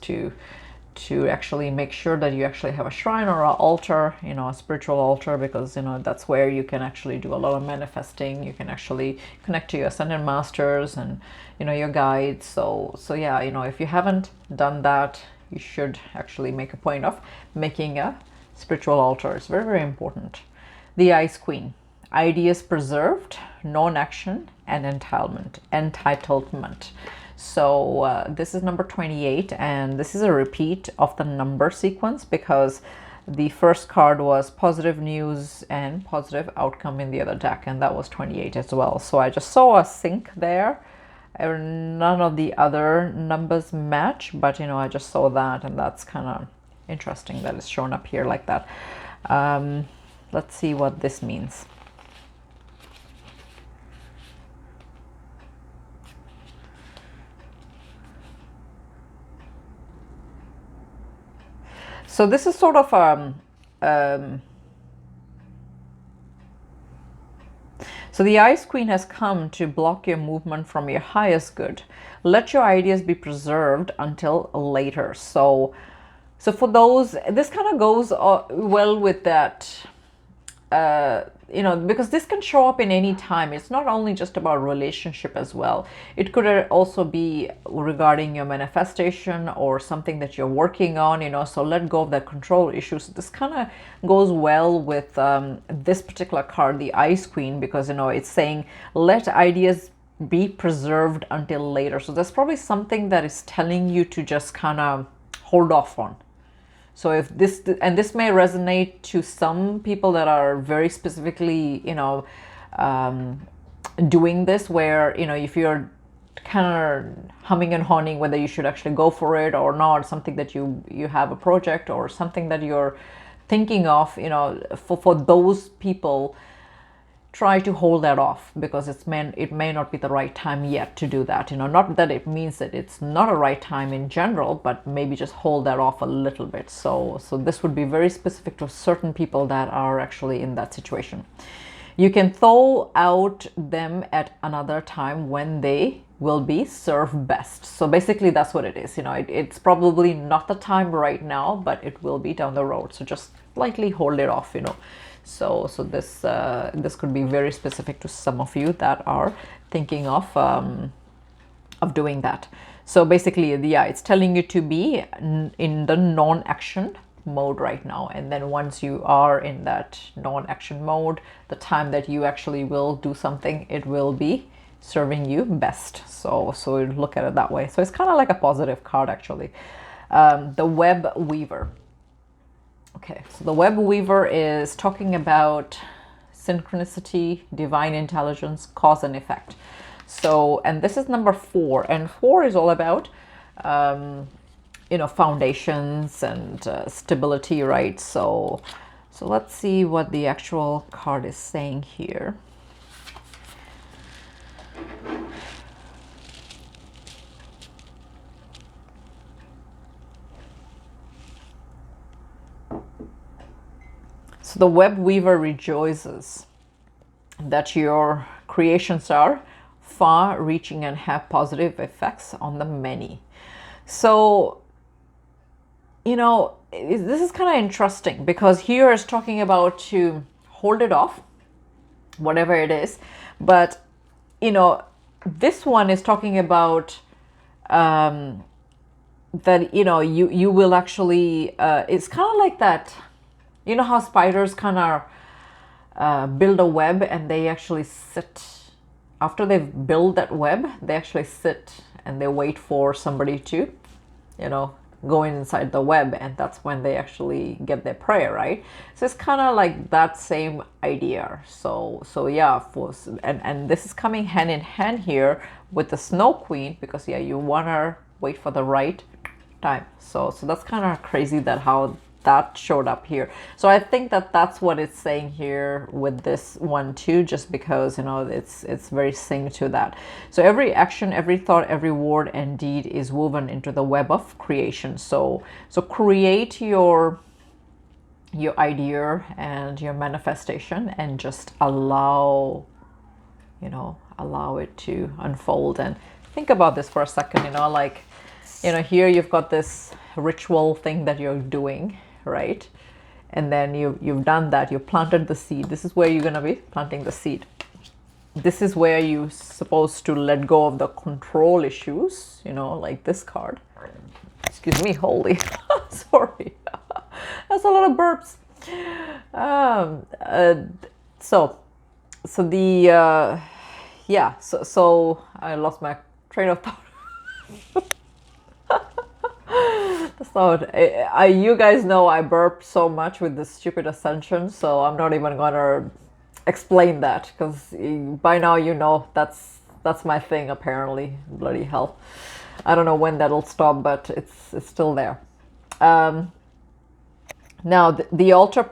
to actually make sure that you actually have a shrine or an altar, you know, a spiritual altar, because, you know, that's where you can actually do a lot of manifesting. You can actually connect to your ascended masters and, you know, your guides. So yeah, you know, if you haven't done that, you should actually make a point of making a spiritual altar. It's very, very important. The Ice Queen. Ideas preserved, non-action, and entitlement. So this is number 28, and this is a repeat of the number sequence, because the first card was positive news and positive outcome in the other deck, and that was 28 as well. So I just saw a sync there. None of the other numbers match, but, you know, I just saw that, and that's kind of interesting that it's shown up here like that. Let's see what this means. So this is sort of So the Ice Queen has come to block your movement from your highest good. Let your ideas be preserved until later. So for those, this kind of goes well with that, you know, because this can show up in any time. It's not only just about relationship as well. It could also be regarding your manifestation or something that you're working on, you know, so let go of that control issues. This kind of goes well with this particular card, the Ice Queen, because, you know, it's saying let ideas be preserved until later. So there's probably something that is telling you to just kind of hold off on. So if this, and this may resonate to some people that are very specifically, you know, doing this, where, you know, if you're kind of humming and hawing whether you should actually go for it or not, something that you have a project or something that you're thinking of, you know, for those people, try to hold that off, because it may not be the right time yet to do that. You know, not that it means that it's not a right time in general, but maybe just hold that off a little bit. So this would be very specific to certain people that are actually in that situation. You can thaw out them at another time when they will be served best. So basically that's what it is. You know, it's probably not the time right now, but it will be down the road. So just lightly hold it off, you know. So this could be very specific to some of you that are thinking of doing that. So basically, yeah, it's telling you to be in the non-action mode right now, and then once you are in that non-action mode, the time that you actually will do something, it will be serving you best. So look at it that way. So it's kind of like a positive card, actually. The Web Weaver. Okay, so the Web Weaver is talking about synchronicity, divine intelligence, cause and effect. So, and this is number 4, and 4 is all about, you know, foundations and stability, right? So let's see what the actual card is saying here. So the Web Weaver rejoices that your creations are far-reaching and have positive effects on the many. So, you know, this is kind of interesting, because here is talking about to hold it off, whatever it is. But, you know, this one is talking about that, you know, you will actually, it's kind of like that. You know how spiders kind of build a web, and they actually sit, after they've built that web, they actually sit and they wait for somebody to, you know, go inside the web, and that's when they actually get their prey, right? So it's kind of like that same idea. So yeah, and this is coming hand in hand here with the Snow Queen, because yeah, you want to wait for the right time. So that's kind of crazy that how that showed up here. So I think that that's what it's saying here with this one too, just because, you know, it's very synced to that. So every action, every thought, every word and deed is woven into the web of creation. So create your idea and your manifestation, and just allow, you know, allow it to unfold. And think about this for a second, you know, like, you know, here you've got this ritual thing that you're doing, right? And then you've done that, you've planted the seed. This is where you're going to be planting the seed. This is where you're supposed to let go of the control issues, you know, like this card. Excuse me, holy, sorry. That's a lot of burps. So I lost my train of thought. So you guys know I burp so much with this stupid ascension, so I'm not even gonna explain that, because by now you know that's my thing, apparently. Bloody hell, I don't know when that'll stop, but it's still there. Now the altar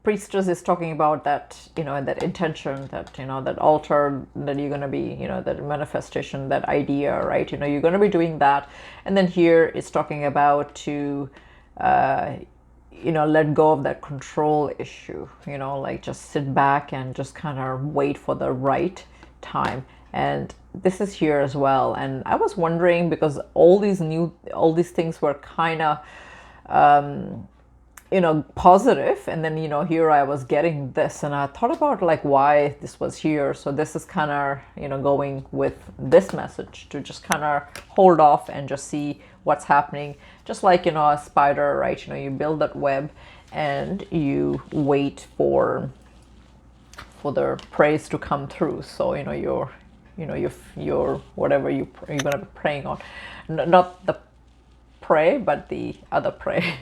priestess is talking about that, you know, that intention, that, you know, that altar that you're going to be, you know, that manifestation, that idea, right? You know, you're going to be doing that. And then here it's talking about to, you know, let go of that control issue, you know, like just sit back and just kind of wait for the right time. And this is here as well. And I was wondering, because all these things were kind of you know, positive, and then, you know, here I was getting this, and I thought about like why this was here. So this is kind of, you know, going with this message to just kind of hold off and just see what's happening. Just like, you know, a spider, right? You know, you build that web and you wait for the prey to come through. So, you know, your whatever you're gonna be preying on, not the prey but the other prey.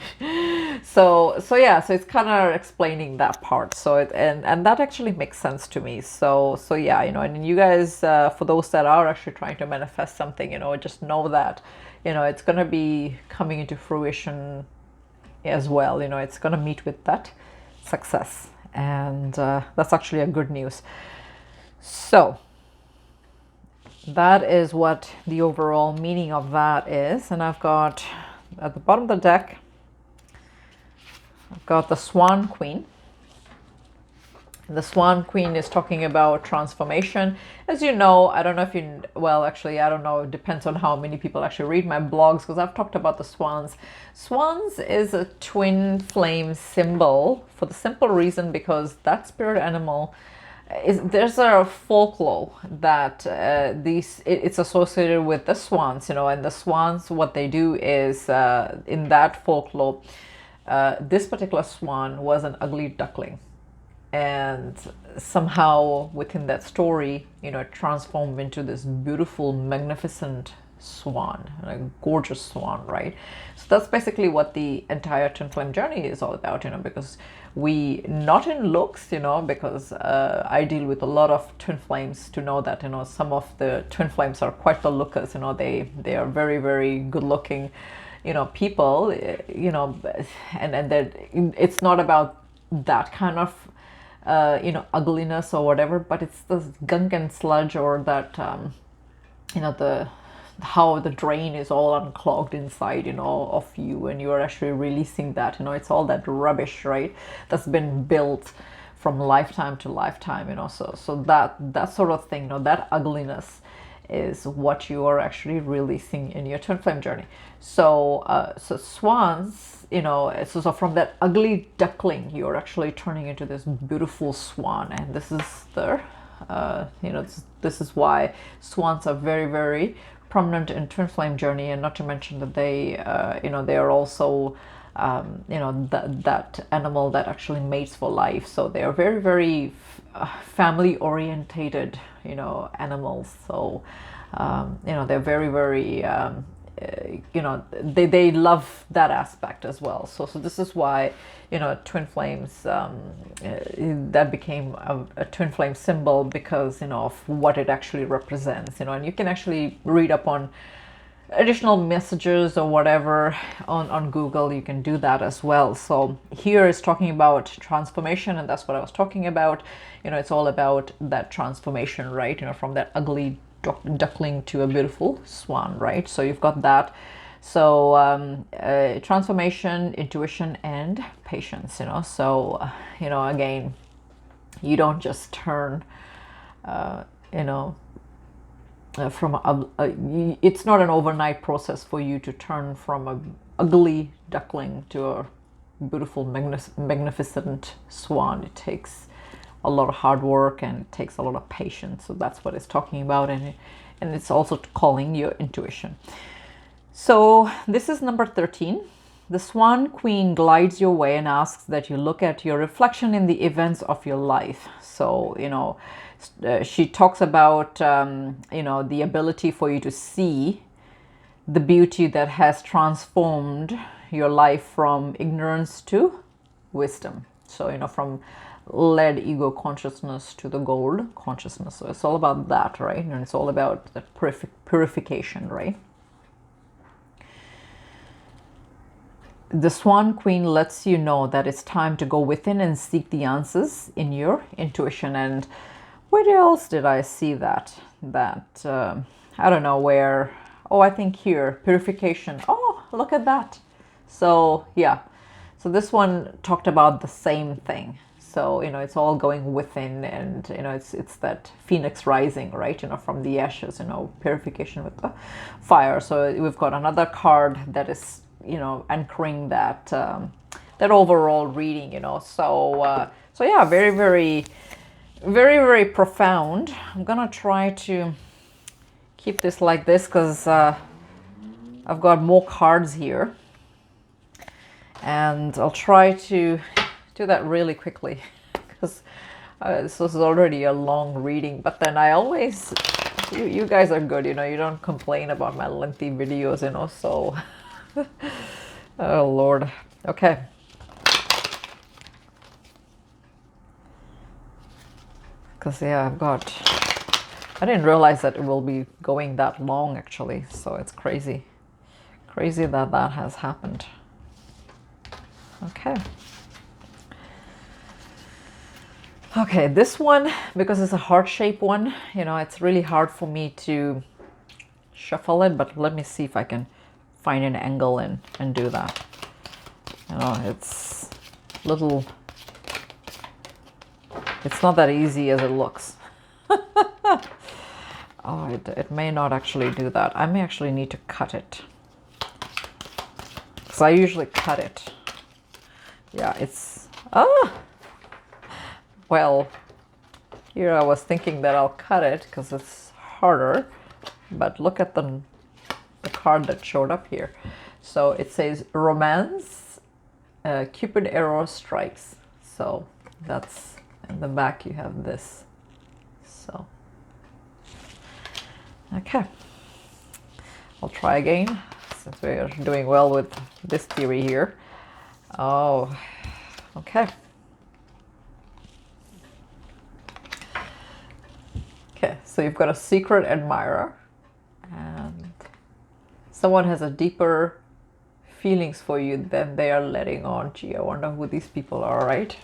so yeah, so it's kind of explaining that part. So it, and that actually makes sense to me. So yeah, you know, and you guys, for those that are actually trying to manifest something, you know, just know that, you know, it's going to be coming into fruition as well. You know, it's going to meet with that success, and that's actually a good news. So that is what the overall meaning of that is. And I've got at the bottom of the deck, I've got the Swan Queen. The Swan Queen is talking about transformation. As you know, I don't know if you, well, actually, I don't know. It depends on how many people actually read my blogs, because I've talked about the swans. Swans is a twin flame symbol for the simple reason because that spirit animal is, there's a folklore that it's associated with the swans, you know, and the swans, what they do is in that folklore, this particular swan was an ugly duckling, and somehow within that story, you know, it transformed into this beautiful, magnificent swan, a gorgeous swan, right? So that's basically what the entire twin flame journey is all about, you know, because we, not in looks, you know, because I deal with a lot of twin flames to know that, you know, some of the twin flames are quite the lookers, you know, they are very, very good looking, you know, people, you know, and that it's not about that kind of you know, ugliness or whatever, but it's this gunk and sludge, or that you know, the how the drain is all unclogged inside, you know, of you, and you're actually releasing that, you know, it's all that rubbish, right, that's been built from lifetime to lifetime, you know, so that sort of thing, you know, that ugliness is what you are actually releasing in your twin flame journey. So so swans, you know, so from that ugly duckling, you're actually turning into this beautiful swan. And this is the you know, this is why swans are very, very prominent in twin flame journey. And not to mention that they you know, they are also you know, that animal that actually mates for life. So they are very, very family orientated, you know, animals. So you know, they're very, very you know, they love that aspect as well. So this is why, you know, twin flames, that became a twin flame symbol, because, you know, of what it actually represents, you know. And you can actually read up on additional messages or whatever on Google. You can do that as well. So here is talking about transformation, and that's what I was talking about. You know, it's all about that transformation, right? You know, from that ugly duckling to a beautiful swan, right? So you've got that. So transformation, intuition, and patience, you know. So you know, again, you don't just turn you know, from it's not an overnight process for you to turn from a ugly duckling to a beautiful, magnificent swan. It takes a lot of hard work, and it takes a lot of patience. So that's what it's talking about, and it's also calling your intuition. So this is number 13. The Swan Queen glides your way and asks that you look at your reflection in the events of your life. So, you know, she talks about, you know, the ability for you to see the beauty that has transformed your life from ignorance to wisdom. So, you know, from lead ego consciousness to the gold consciousness. So it's all about that, right? And it's all about the purification, right? The Swan Queen lets you know that it's time to go within and seek the answers in your intuition. And where else did I see that? I don't know where. Oh, I think here, purification. Oh, look at that. So yeah, So this one talked about the same thing. So, you know, it's all going within, and, you know, it's that phoenix rising, right? You know, from the ashes, you know, purification with the fire. So we've got another card that is, you know, anchoring that that overall reading, you know. So so yeah, very, very, very, very profound. I'm gonna try to keep this like this because I've got more cards here, and I'll try to do that really quickly because this was already a long reading. But then I always, you guys are good, you know, you don't complain about my lengthy videos, you know, so oh Lord. Okay, because yeah, I didn't realize that it will be going that long actually, so it's crazy that that has happened. Okay, this one, because it's a heart-shaped one, you know, it's really hard for me to shuffle it, but let me see if I can find an angle and do that. You know, it's not that easy as it looks. Oh, it may not actually do that. I may actually need to cut it, because I usually cut it. Yeah, it's, well, here I was thinking that I'll cut it because it's harder, but look at the card that showed up here. So it says romance, Cupid arrow strikes. So that's in the back, you have this. So, okay, I'll try again since we're doing well with this theory here. Oh, okay. Okay, so you've got a secret admirer, and someone has a deeper feelings for you than they are letting on. Gee, I wonder who these people are, right?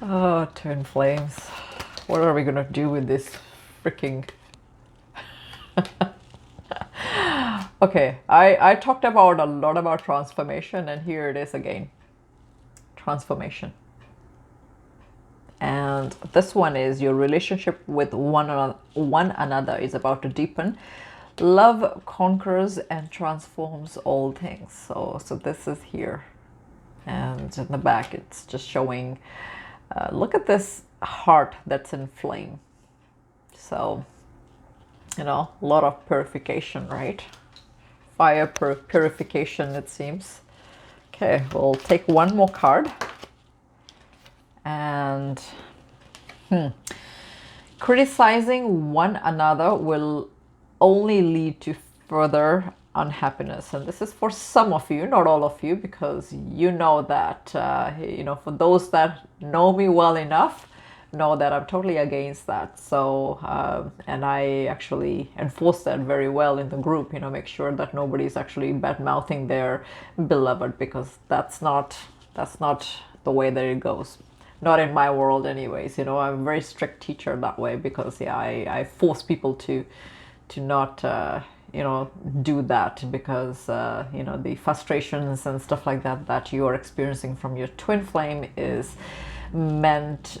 Oh, twin flames. What are we gonna do with this freaking... Okay, I talked about a lot about transformation, and here it is again. Transformation. And this one is your relationship with one another is about to deepen. Love conquers and transforms all things. So this is here, and in the back it's just showing, look at this heart that's in flame. So, you know, a lot of purification, right? Fire purification, it seems. Okay, we'll take one more card. And criticizing one another will only lead to further unhappiness. And this is for some of you, not all of you, because you know that, you know, for those that know me well enough, know that I'm totally against that. So, and I actually enforce that very well in the group, you know, make sure that nobody's actually bad-mouthing their beloved, because that's not the way that it goes. Not in my world anyways, you know. I'm a very strict teacher that way, because yeah, I force people to not you know, do that, because you know, the frustrations and stuff like that you are experiencing from your twin flame is meant,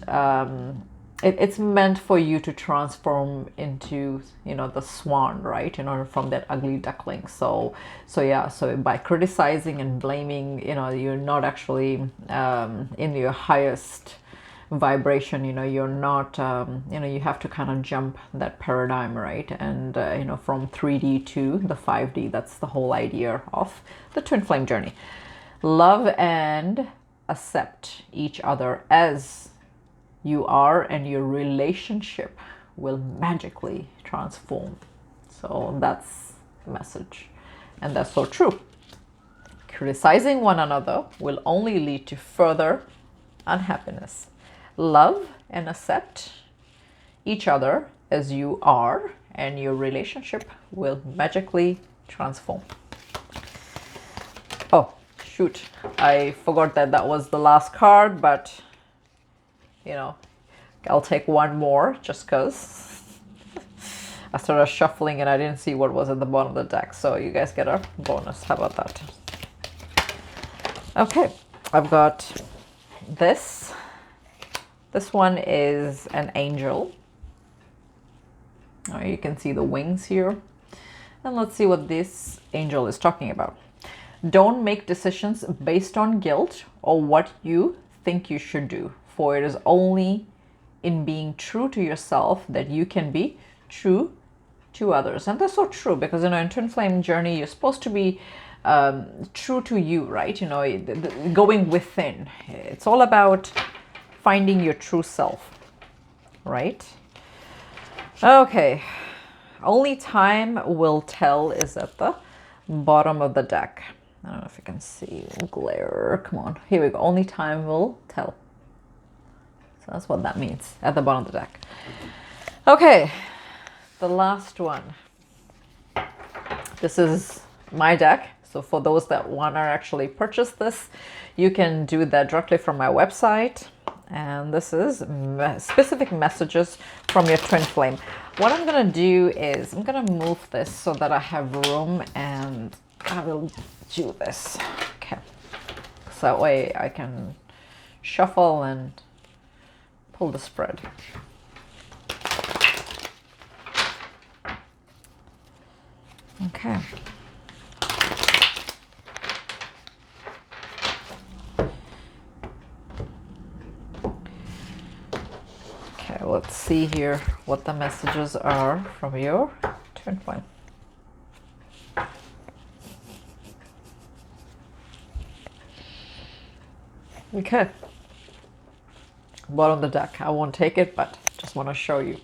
it's meant for you to transform into, you know, the swan, right? You know, from that ugly duckling. So yeah, so by criticizing and blaming, you know, you're not actually in your highest vibration. You know, you're not, you know, you have to kind of jump that paradigm, right? And you know, from 3D to the 5D. That's the whole idea of the twin flame journey. Love and accept each other as you are, and your relationship will magically transform. So that's the message, and that's so true. Criticizing one another will only lead to further unhappiness. Love and accept each other as you are, and your relationship will magically transform. Oh shoot, I forgot that was the last card, but you know, I'll take one more just because I started shuffling and I didn't see what was at the bottom of the deck. So you guys get a bonus. How about that? Okay, I've got this. This one is an angel. Oh, you can see the wings here. And let's see what this angel is talking about. Don't make decisions based on guilt or what you think you should do, for it is only in being true to yourself that you can be true to others. And that's so true, because, you know, in twin flame journey, you're supposed to be true to you, right? You know, going within. It's all about finding your true self, right? Okay. Only time will tell is at the bottom of the deck. I don't know if you can see. Glare. Come on. Here we go. Only time will tell. So that's what that means at the bottom of the deck. Okay. The last one. This is my deck. So for those that want to actually purchase this, you can do that directly from my website. And this is specific messages from your twin flame. What I'm going to do is I'm going to move this so that I have room, and I will do this. Okay. So that way I can shuffle and pull the spread. Okay. Okay, let's see here what the messages are from your twin flame. Okay. Bottom of the deck. I won't take it, but just want to show you.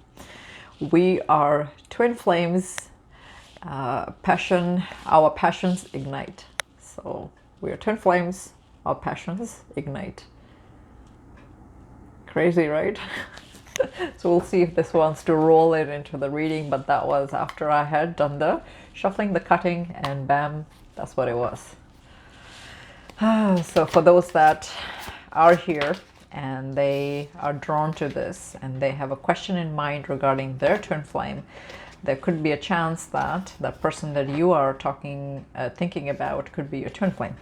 We are twin flames. Passion, our passions ignite. So we are twin flames, our passions ignite. Crazy, right? So we'll see if this wants to roll it into the reading, but that was after I had done the shuffling, the cutting, and bam, that's what it was. So for those that are here and they are drawn to this and they have a question in mind regarding their twin flame, there could be a chance that the person that you are thinking about could be your twin flame.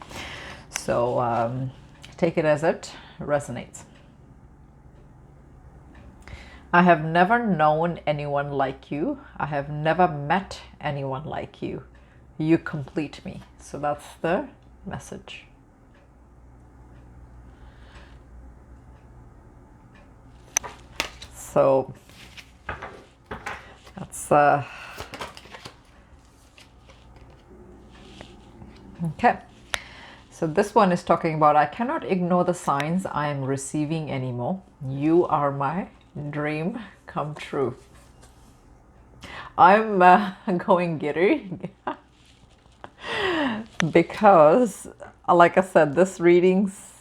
So take it as it resonates. I have never known anyone like you. I have never met anyone like you. You complete me. So that's the message. So that's okay. So this one is talking about, I cannot ignore the signs I am receiving anymore. You are my dream come true. I'm going giddy because, like I said, this readings,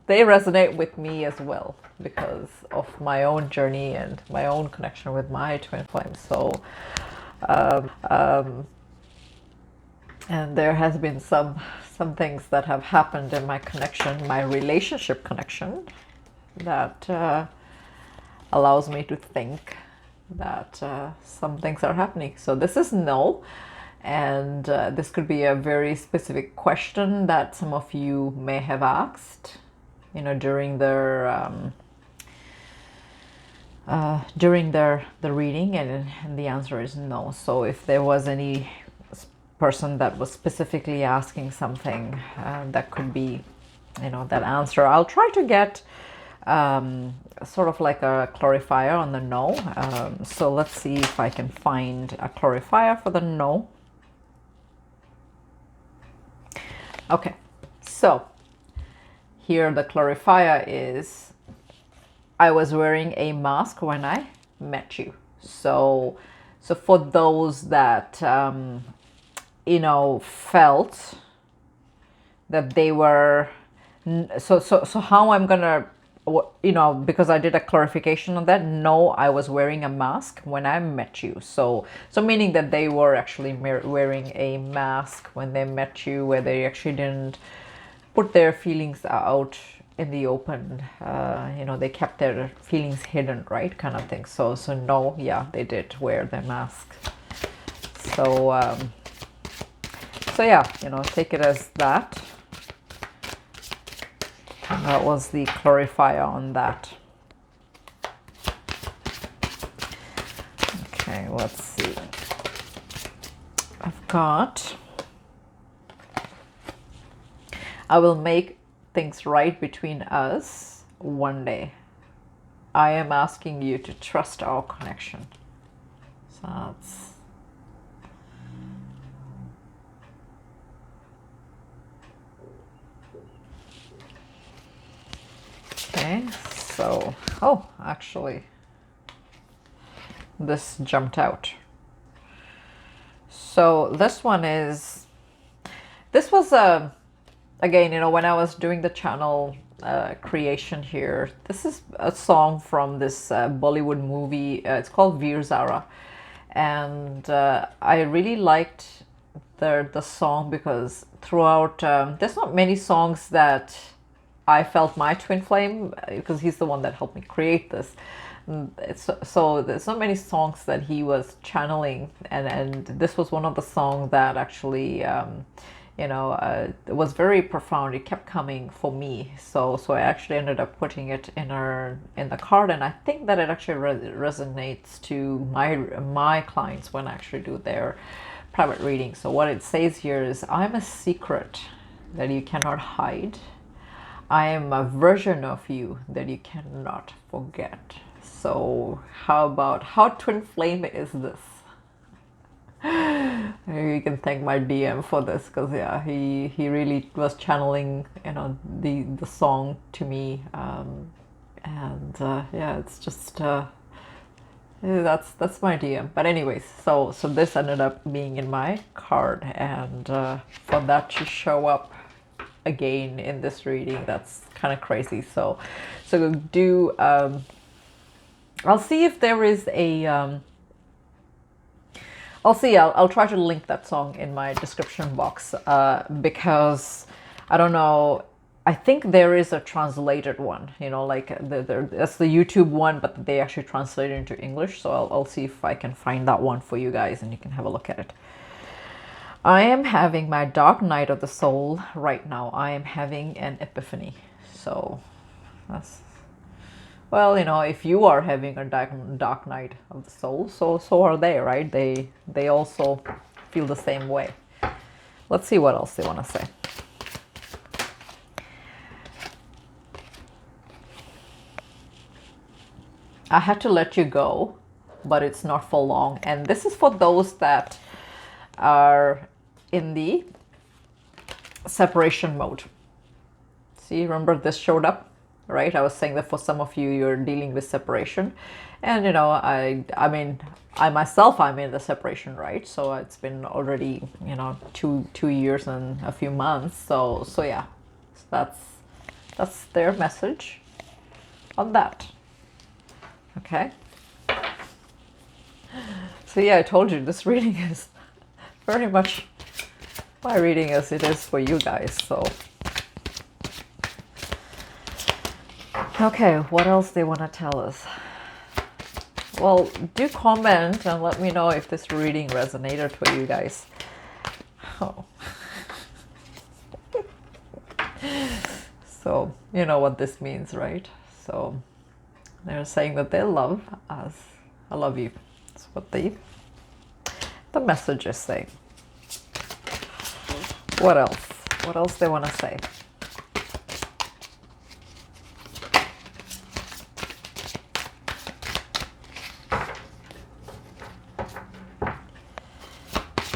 they resonate with me as well because of my own journey and my own connection with my twin flame. So and there has been some things that have happened in my connection, my relationship connection, that allows me to think that some things are happening. So this is no, and this could be a very specific question that some of you may have asked, you know, during their the reading, and the answer is no. So if there was any person that was specifically asking something, that could be, you know, that answer. I'll try to get sort of like a clarifier on the no. So let's see if I can find a clarifier for the no. Okay, so here the clarifier is, I was wearing a mask when I met you. So for those that you know, felt that they were, so how I'm gonna, you know, because I did a clarification on that. No, I was wearing a mask when I met you. So meaning that they were actually wearing a mask when they met you, where they actually didn't put their feelings out in the open. You know, they kept their feelings hidden, right, kind of thing. So no, yeah, they did wear their mask. So so yeah, you know, take it as that. And that was the clarifier on that. Okay, let's see. I've got, I will make things right between us one day. I am asking you to trust our connection. So that's, okay, so, oh, actually, this jumped out. So this one is, this was again, you know, when I was doing the channel creation here, this is a song from this Bollywood movie. It's called Veer Zara, and I really liked the song because throughout, there's not many songs that I felt my twin flame, because he's the one that helped me create this. So there's not many songs that he was channeling, and this was one of the songs that actually you know, it was very profound. It kept coming for me, so I actually ended up putting it in the card, and I think that it actually resonates to my clients when I actually do their private reading. So what it says here is, I'm a secret that you cannot hide. I am a version of you that you cannot forget. So how twin flame is this? You can thank my DM for this, because yeah, he really was channeling, you know, the song to me, and yeah, it's just that's my DM. But anyways, so this ended up being in my card, and for that to show up again in this reading, that's kind of crazy. So do I'll see if there is a I'll see. I'll try to link that song in my description box, because I don't know. I think there is a translated one, you know, like that's the YouTube one, but they actually translate it into English. So I'll see if I can find that one for you guys, and you can have a look at it. I am having my dark night of the soul right now. I am having an epiphany. So that's, well, you know, if you are having a dark night of the soul, so are they, right? They also feel the same way. Let's see what else they want to say. I had to let you go, but it's not for long. And this is for those that are in the separation mode. See, remember this showed up? Right, I was saying that for some of you, you're dealing with separation, and you know, I mean, I myself, I'm in the separation, right? So it's been already, you know, two years and a few months. So yeah, so that's their message on that. Okay. So yeah, I told you this reading is very much my reading as it is for you guys. So. Okay, what else they want to tell us? Well, do comment and let me know if this reading resonated for you guys. Oh. So, you know what this means, right? So, they're saying that they love us. I love you. That's what the message is saying. What else? What else they want to say?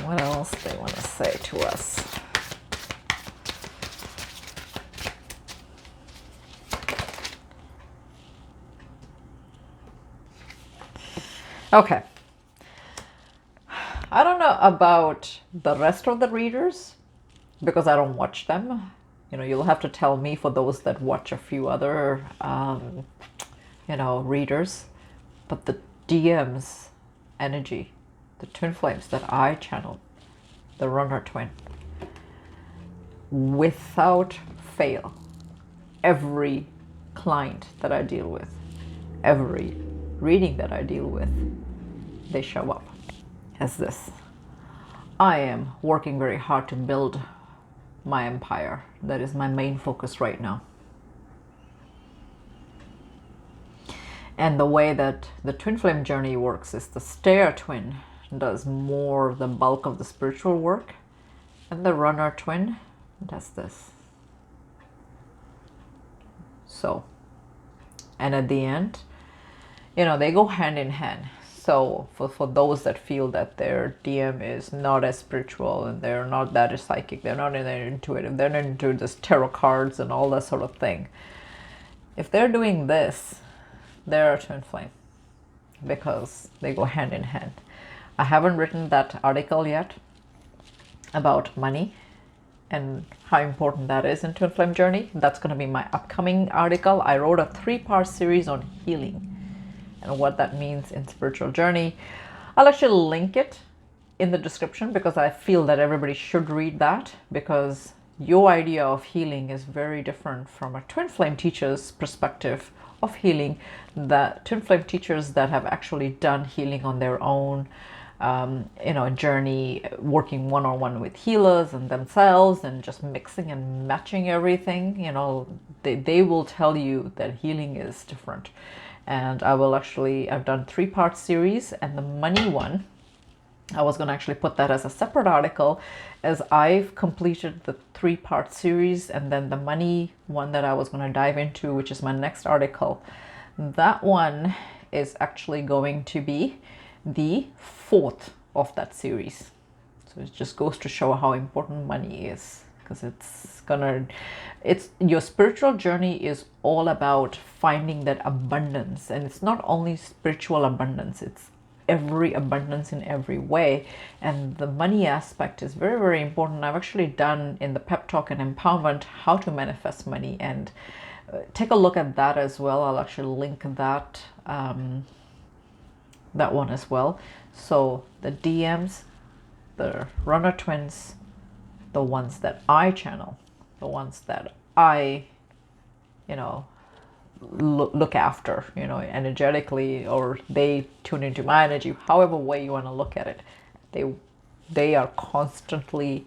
What else they want to say to us? Okay. I don't know about the rest of the readers because I don't watch them. You know, you'll have to tell me for those that watch a few other, you know, readers. But the DM's energy, the twin flames that I channel, the runner twin, without fail, every client that I deal with, every reading that I deal with, they show up as this. I am working very hard to build my empire. That is my main focus right now. And the way that the twin flame journey works is the stair twin does more the bulk of the spiritual work, and the runner twin does this. So, and at the end, you know, they go hand in hand. So for those that feel that their DM is not as spiritual and they're not that as psychic, they're not intuitive, they're not into this tarot cards and all that sort of thing, if they're doing this, they're a twin flame, because they go hand in hand. I haven't written that article yet about money and how important that is in twin flame journey. That's going to be my upcoming article. I wrote a 3-part series on healing and what that means in spiritual journey. I'll actually link it in the description because I feel that everybody should read that, because your idea of healing is very different from a twin flame teacher's perspective of healing. The twin flame teachers that have actually done healing on their own, you know, journey, working one-on-one with healers and themselves and just mixing and matching everything, you know, they will tell you that healing is different. And I've done 3-part series, and the money one, I was going to actually put that as a separate article, as I've completed the 3-part series, and then the money one that I was going to dive into, which is my next article, that one is actually going to be the 4th of that series. So it just goes to show how important money is, because it's your spiritual journey is all about finding that abundance, and it's not only spiritual abundance, it's every abundance in every way. And the money aspect is very, very important. I've actually done in the pep talk and empowerment how to manifest money, and take a look at that as well. I'll actually link that that one as well. So the DMs, the runner twins, the ones that I channel, the ones that I, you know, look after, you know, energetically, or they tune into my energy, however way you want to look at it, they are constantly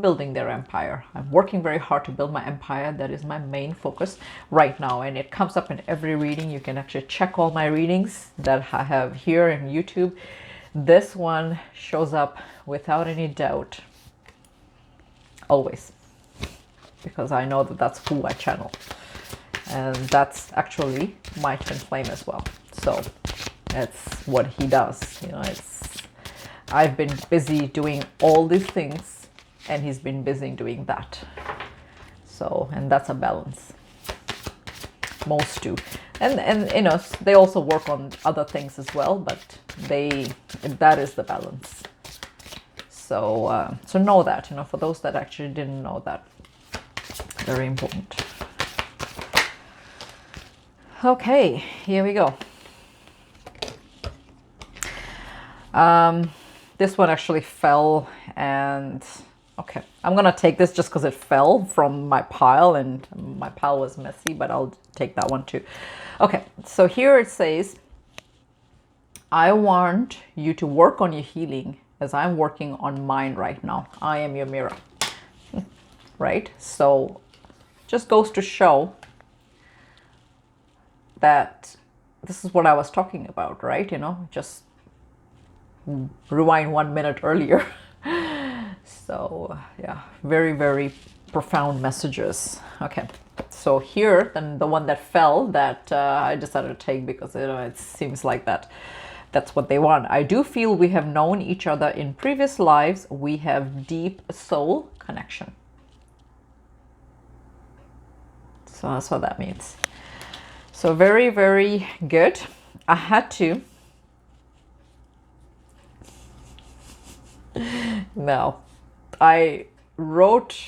building their empire. I'm working very hard to build my empire. That is my main focus right now, and it comes up in every reading. You can actually check all my readings that I have here in YouTube. This one shows up without any doubt, always, because I know that that's who I channel, and that's actually my twin flame as well. So that's what he does, you know. I've been busy doing all these things, and he's been busy doing that. So, and that's a balance. Most do, and you know, they also work on other things as well, but that is the balance. So so know that, you know, for those that actually didn't know that, very important. Okay, here we go. This one actually fell, and okay, I'm gonna take this just because it fell from my pile, and my pile was messy, but I'll take that one too. Okay, so here it says, I want you to work on your healing as I'm working on mine right now. I am your mirror. Right? So just goes to show that this is what I was talking about, right? You know, just rewind 1 minute earlier. So yeah, very, very profound messages. Okay, so here, then the one that fell that I decided to take because, you know, it seems like that's what they want. I do feel we have known each other in previous lives. We have deep soul connection. So that's what that means. So very, very good. I had to. Now, I wrote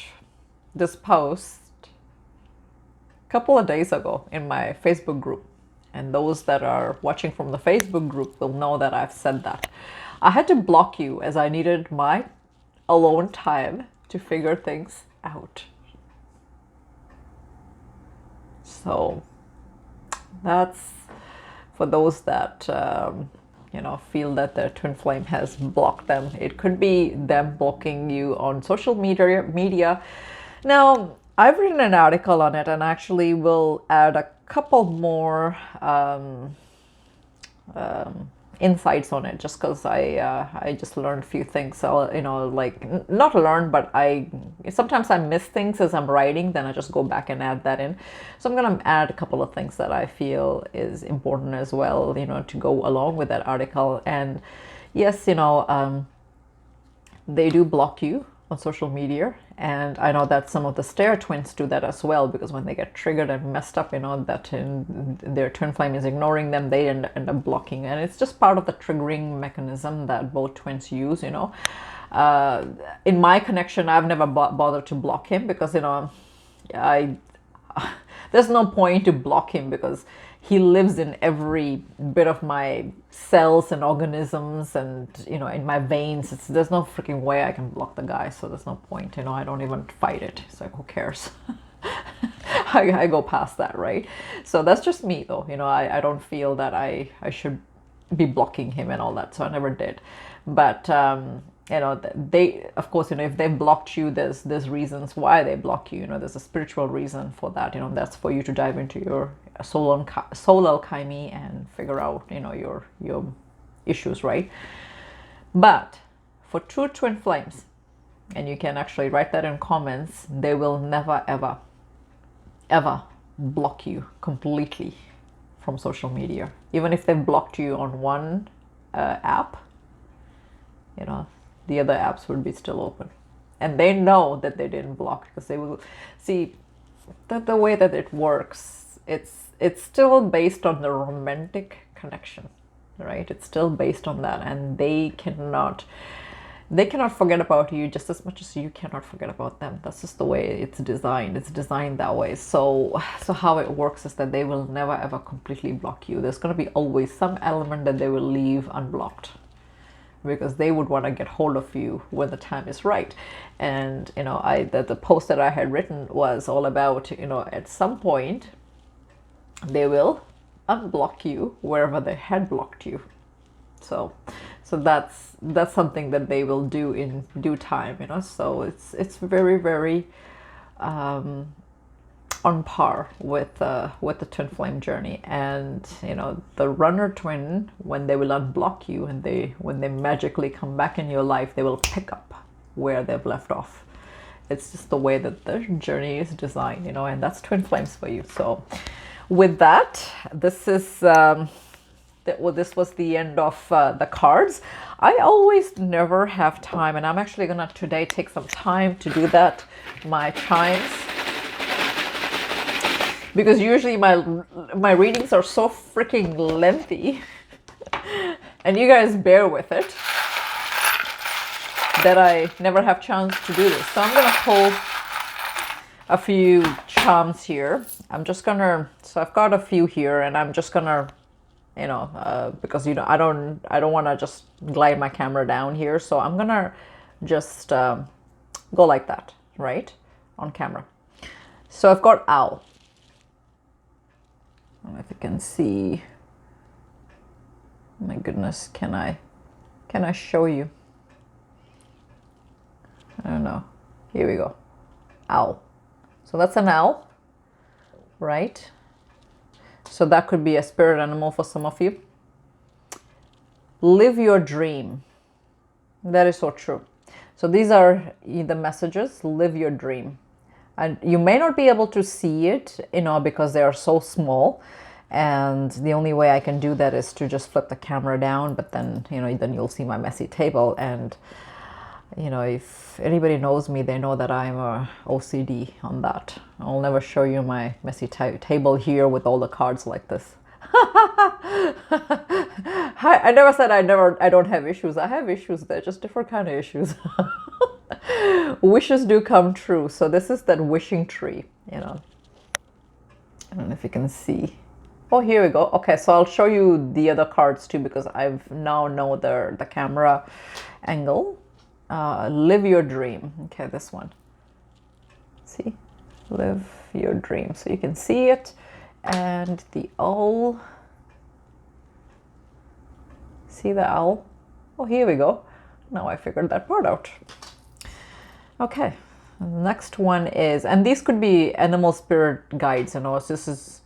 this post a couple of days ago in my Facebook group. And those that are watching from the Facebook group will know that I've said that. I had to block you as I needed my alone time to figure things out. So that's for those that you know, feel that their twin flame has blocked them. It could be them blocking you on social media. Now, I've written an article on it and actually will add a couple more insights on it, just because I just learned a few things. So, you know, like, not learn, but sometimes I miss things as I'm writing, then I just go back and add that in. So I'm going to add a couple of things that I feel is important as well, you know, to go along with that article. And yes, you know, they do block you on social media, and I know that some of the stair twins do that as well, because when they get triggered and messed up, you know, that their twin flame is ignoring them, they end up blocking, and it's just part of the triggering mechanism that both twins use, you know. In my connection, I've never bothered to block him, because, you know, there's no point to block him, because he lives in every bit of my cells and organisms, and, you know, in my veins. There's no freaking way I can block the guy, so there's no point, you know. I don't even fight it. It's like, who cares? I go past that, right? So that's just me, though. You know, I don't feel that I should be blocking him and all that, so I never did. But you know, they, of course, you know, if they blocked you, there's reasons why they block you. You know, there's a spiritual reason for that. You know, that's for you to dive into your soul alchemy and figure out, you know, your issues, right? But for true twin flames, and you can actually write that in comments, they will never ever block you completely from social media. Even if they've blocked you on one app, you know, the other apps would be still open, and they know that they didn't block, because they will see that the way that it works, it's still based on the romantic connection, right? It's still based on that, and they cannot forget about you just as much as you cannot forget about them. That's just the way it's designed. It's designed that way. So how it works is that they will never ever completely block you. There's going to be always some element that they will leave unblocked, because they would want to get hold of you when the time is right. And, you know, the post that I had written was all about, you know, at some point they will unblock you wherever they had blocked you. So that's something that they will do in due time, you know. So it's very, very on par with the twin flame journey. And, you know, the runner twin, when they will unblock you and when they magically come back in your life, they will pick up where they've left off. It's just the way that the journey is designed, you know, and that's twin flames for you. So with that, this is this was the end of the cards. I always never have time, and I'm actually gonna today take some time to do that, my chimes, because usually my readings are so freaking lengthy and you guys bear with it, that I never have chance to do this. So I'm gonna pull a few charms here. So I've got a few here, and I'm just gonna, you know, because, you know, I don't want to just glide my camera down here, so I'm gonna just go like that, right, on camera. So I've got owl. I don't know if you can see. My goodness, can I show you? I don't know. Here we go. Owl. So that's an owl, right? So that could be a spirit animal for some of you. Live your dream. That is so true. So these are the messages. Live your dream. And you may not be able to see it, you know, because they are so small. And the only way I can do that is to just flip the camera down. But then, you know, then you'll see my messy table. And, you know, if anybody knows me, they know that I'm a OCD on that. I'll never show you my messy table here with all the cards like this. I never said I don't have issues. I have issues. They're just different kind of issues. Wishes do come true. So this is that wishing tree, you know. I don't know if you can see. Oh, here we go. Okay, so I'll show you the other cards too, because I've now know the camera angle. Live your dream. Okay, this one. See? Live your dream. So you can see it. and the owl. See the owl? Oh, here we go. Now I figured that part out. Okay, next one is, and these could be animal spirit guides, you know, so this is,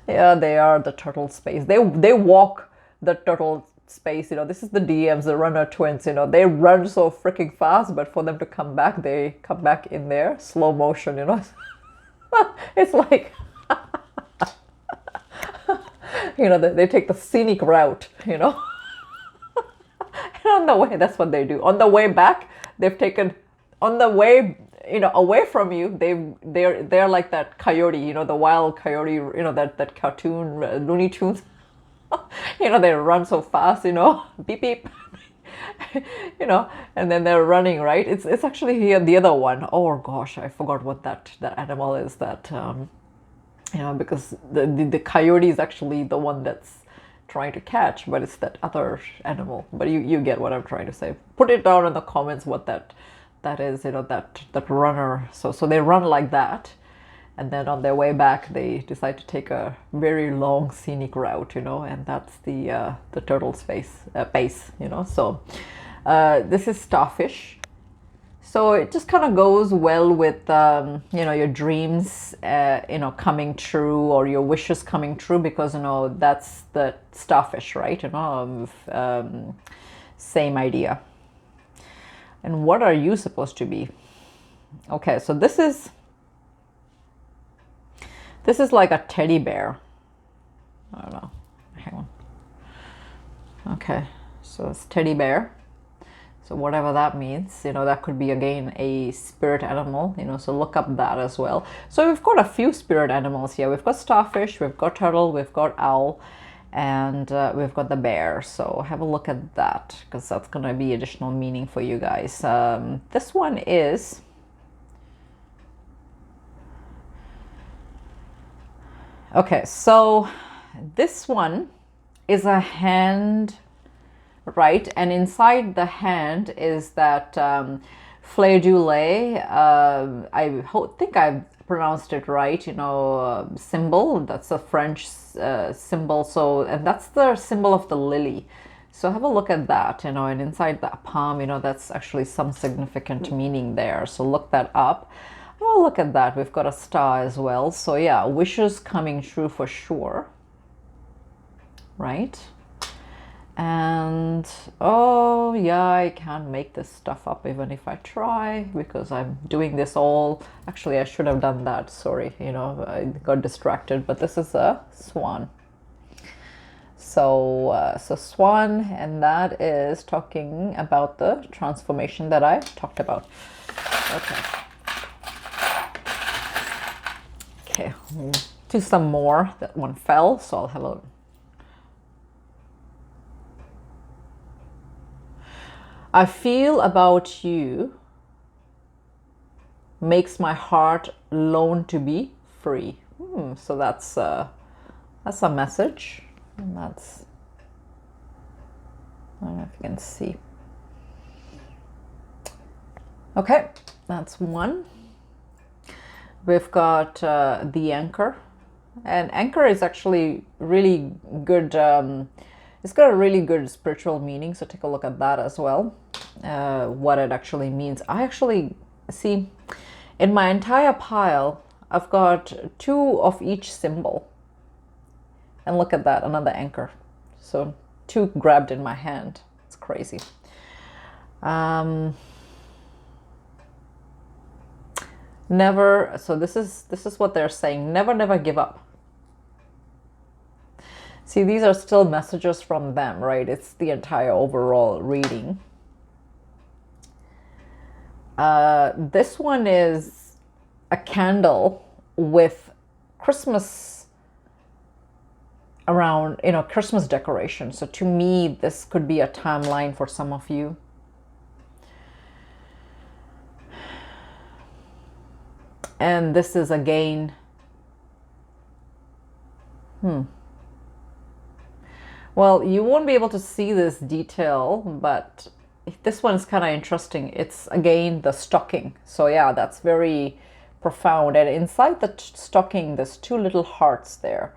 yeah, they are the turtle space. They walk the turtle space, you know. This is the DMs, the runner twins, you know. They run so freaking fast, but for them to come back, they come back in there, slow motion, you know. It's like, you know, they take the scenic route, you know. And on the way, that's what they do. On the way back, they've taken, on the way, you know, away from you, they're like that coyote, you know, the wild coyote, you know, that cartoon, Looney Tunes. You know, they run so fast, you know, beep beep, you know, and then they're running, right? It's actually here the other one. Oh gosh, I forgot what that animal is. That you know, because the coyote is actually the one that's trying to catch, but it's that other animal. But you get what I'm trying to say. Put it down in the comments what that is, you know, that runner. So they run like that, and then on their way back they decide to take a very long scenic route, you know, and that's the turtle base, you know. So this is starfish. So it just kind of goes well with, you know, your dreams, you know, coming true, or your wishes coming true, because, you know, that's the starfish, right? You know, same idea. And what are you supposed to be? Okay, so this is like a teddy bear. I don't know. Hang on. Okay, so it's teddy bear. So whatever that means, you know, that could be again a spirit animal, you know, so look up that as well. So we've got a few spirit animals here. We've got starfish, we've got turtle, we've got owl, and we've got the bear. So have a look at that, because that's going to be additional meaning for you guys. This one is, okay, so this one is a hand, right? And inside the hand is that fleur de lis. I think I've pronounced it right, you know, symbol. That's a French symbol. So, and that's the symbol of the lily. So have a look at that, you know, and inside that palm, you know, that's actually some significant meaning there. So look that up. Oh, look at that. We've got a star as well. So yeah, wishes coming true for sure, right? And oh yeah, I can't make this stuff up even if I try, because I'm doing this all, actually I should have done that, sorry, you know, I got distracted. But this is a swan. So swan, and that is talking about the transformation that I talked about. Okay, do some more. That one fell, so I'll have a, I feel about you makes my heart long to be free. So that's a message, and that's, I don't know if you can see. Okay, that's one. We've got the anchor, and anchor is actually really good. It's got a really good spiritual meaning, so take a look at that as well. What it actually means. I actually see in my entire pile, I've got 2 of each symbol. And look at that, another anchor. So 2 grabbed in my hand. It's crazy. Never, so this is what they're saying. Never give up. See, these are still messages from them, right? It's the entire overall reading. This one is a candle with Christmas around, you know, Christmas decoration. So to me, this could be a timeline for some of you. And this is again, well, you won't be able to see this detail, but this one is kind of interesting. It's again the stocking. So yeah, that's very profound. And inside the stocking, there's two little hearts there.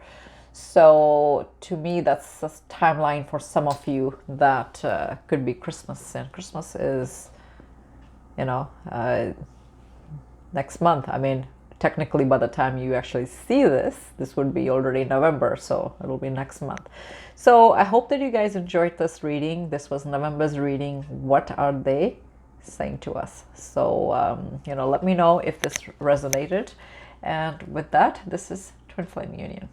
So to me, that's a timeline for some of you that could be Christmas. And Christmas is, you know, next month. I mean, technically by the time you actually see this would be already November, so it'll be next month. So I hope that you guys enjoyed this reading. This was November's reading. What are they saying to us? So you know, let me know if this resonated. And with that, this is Twin Flame Union.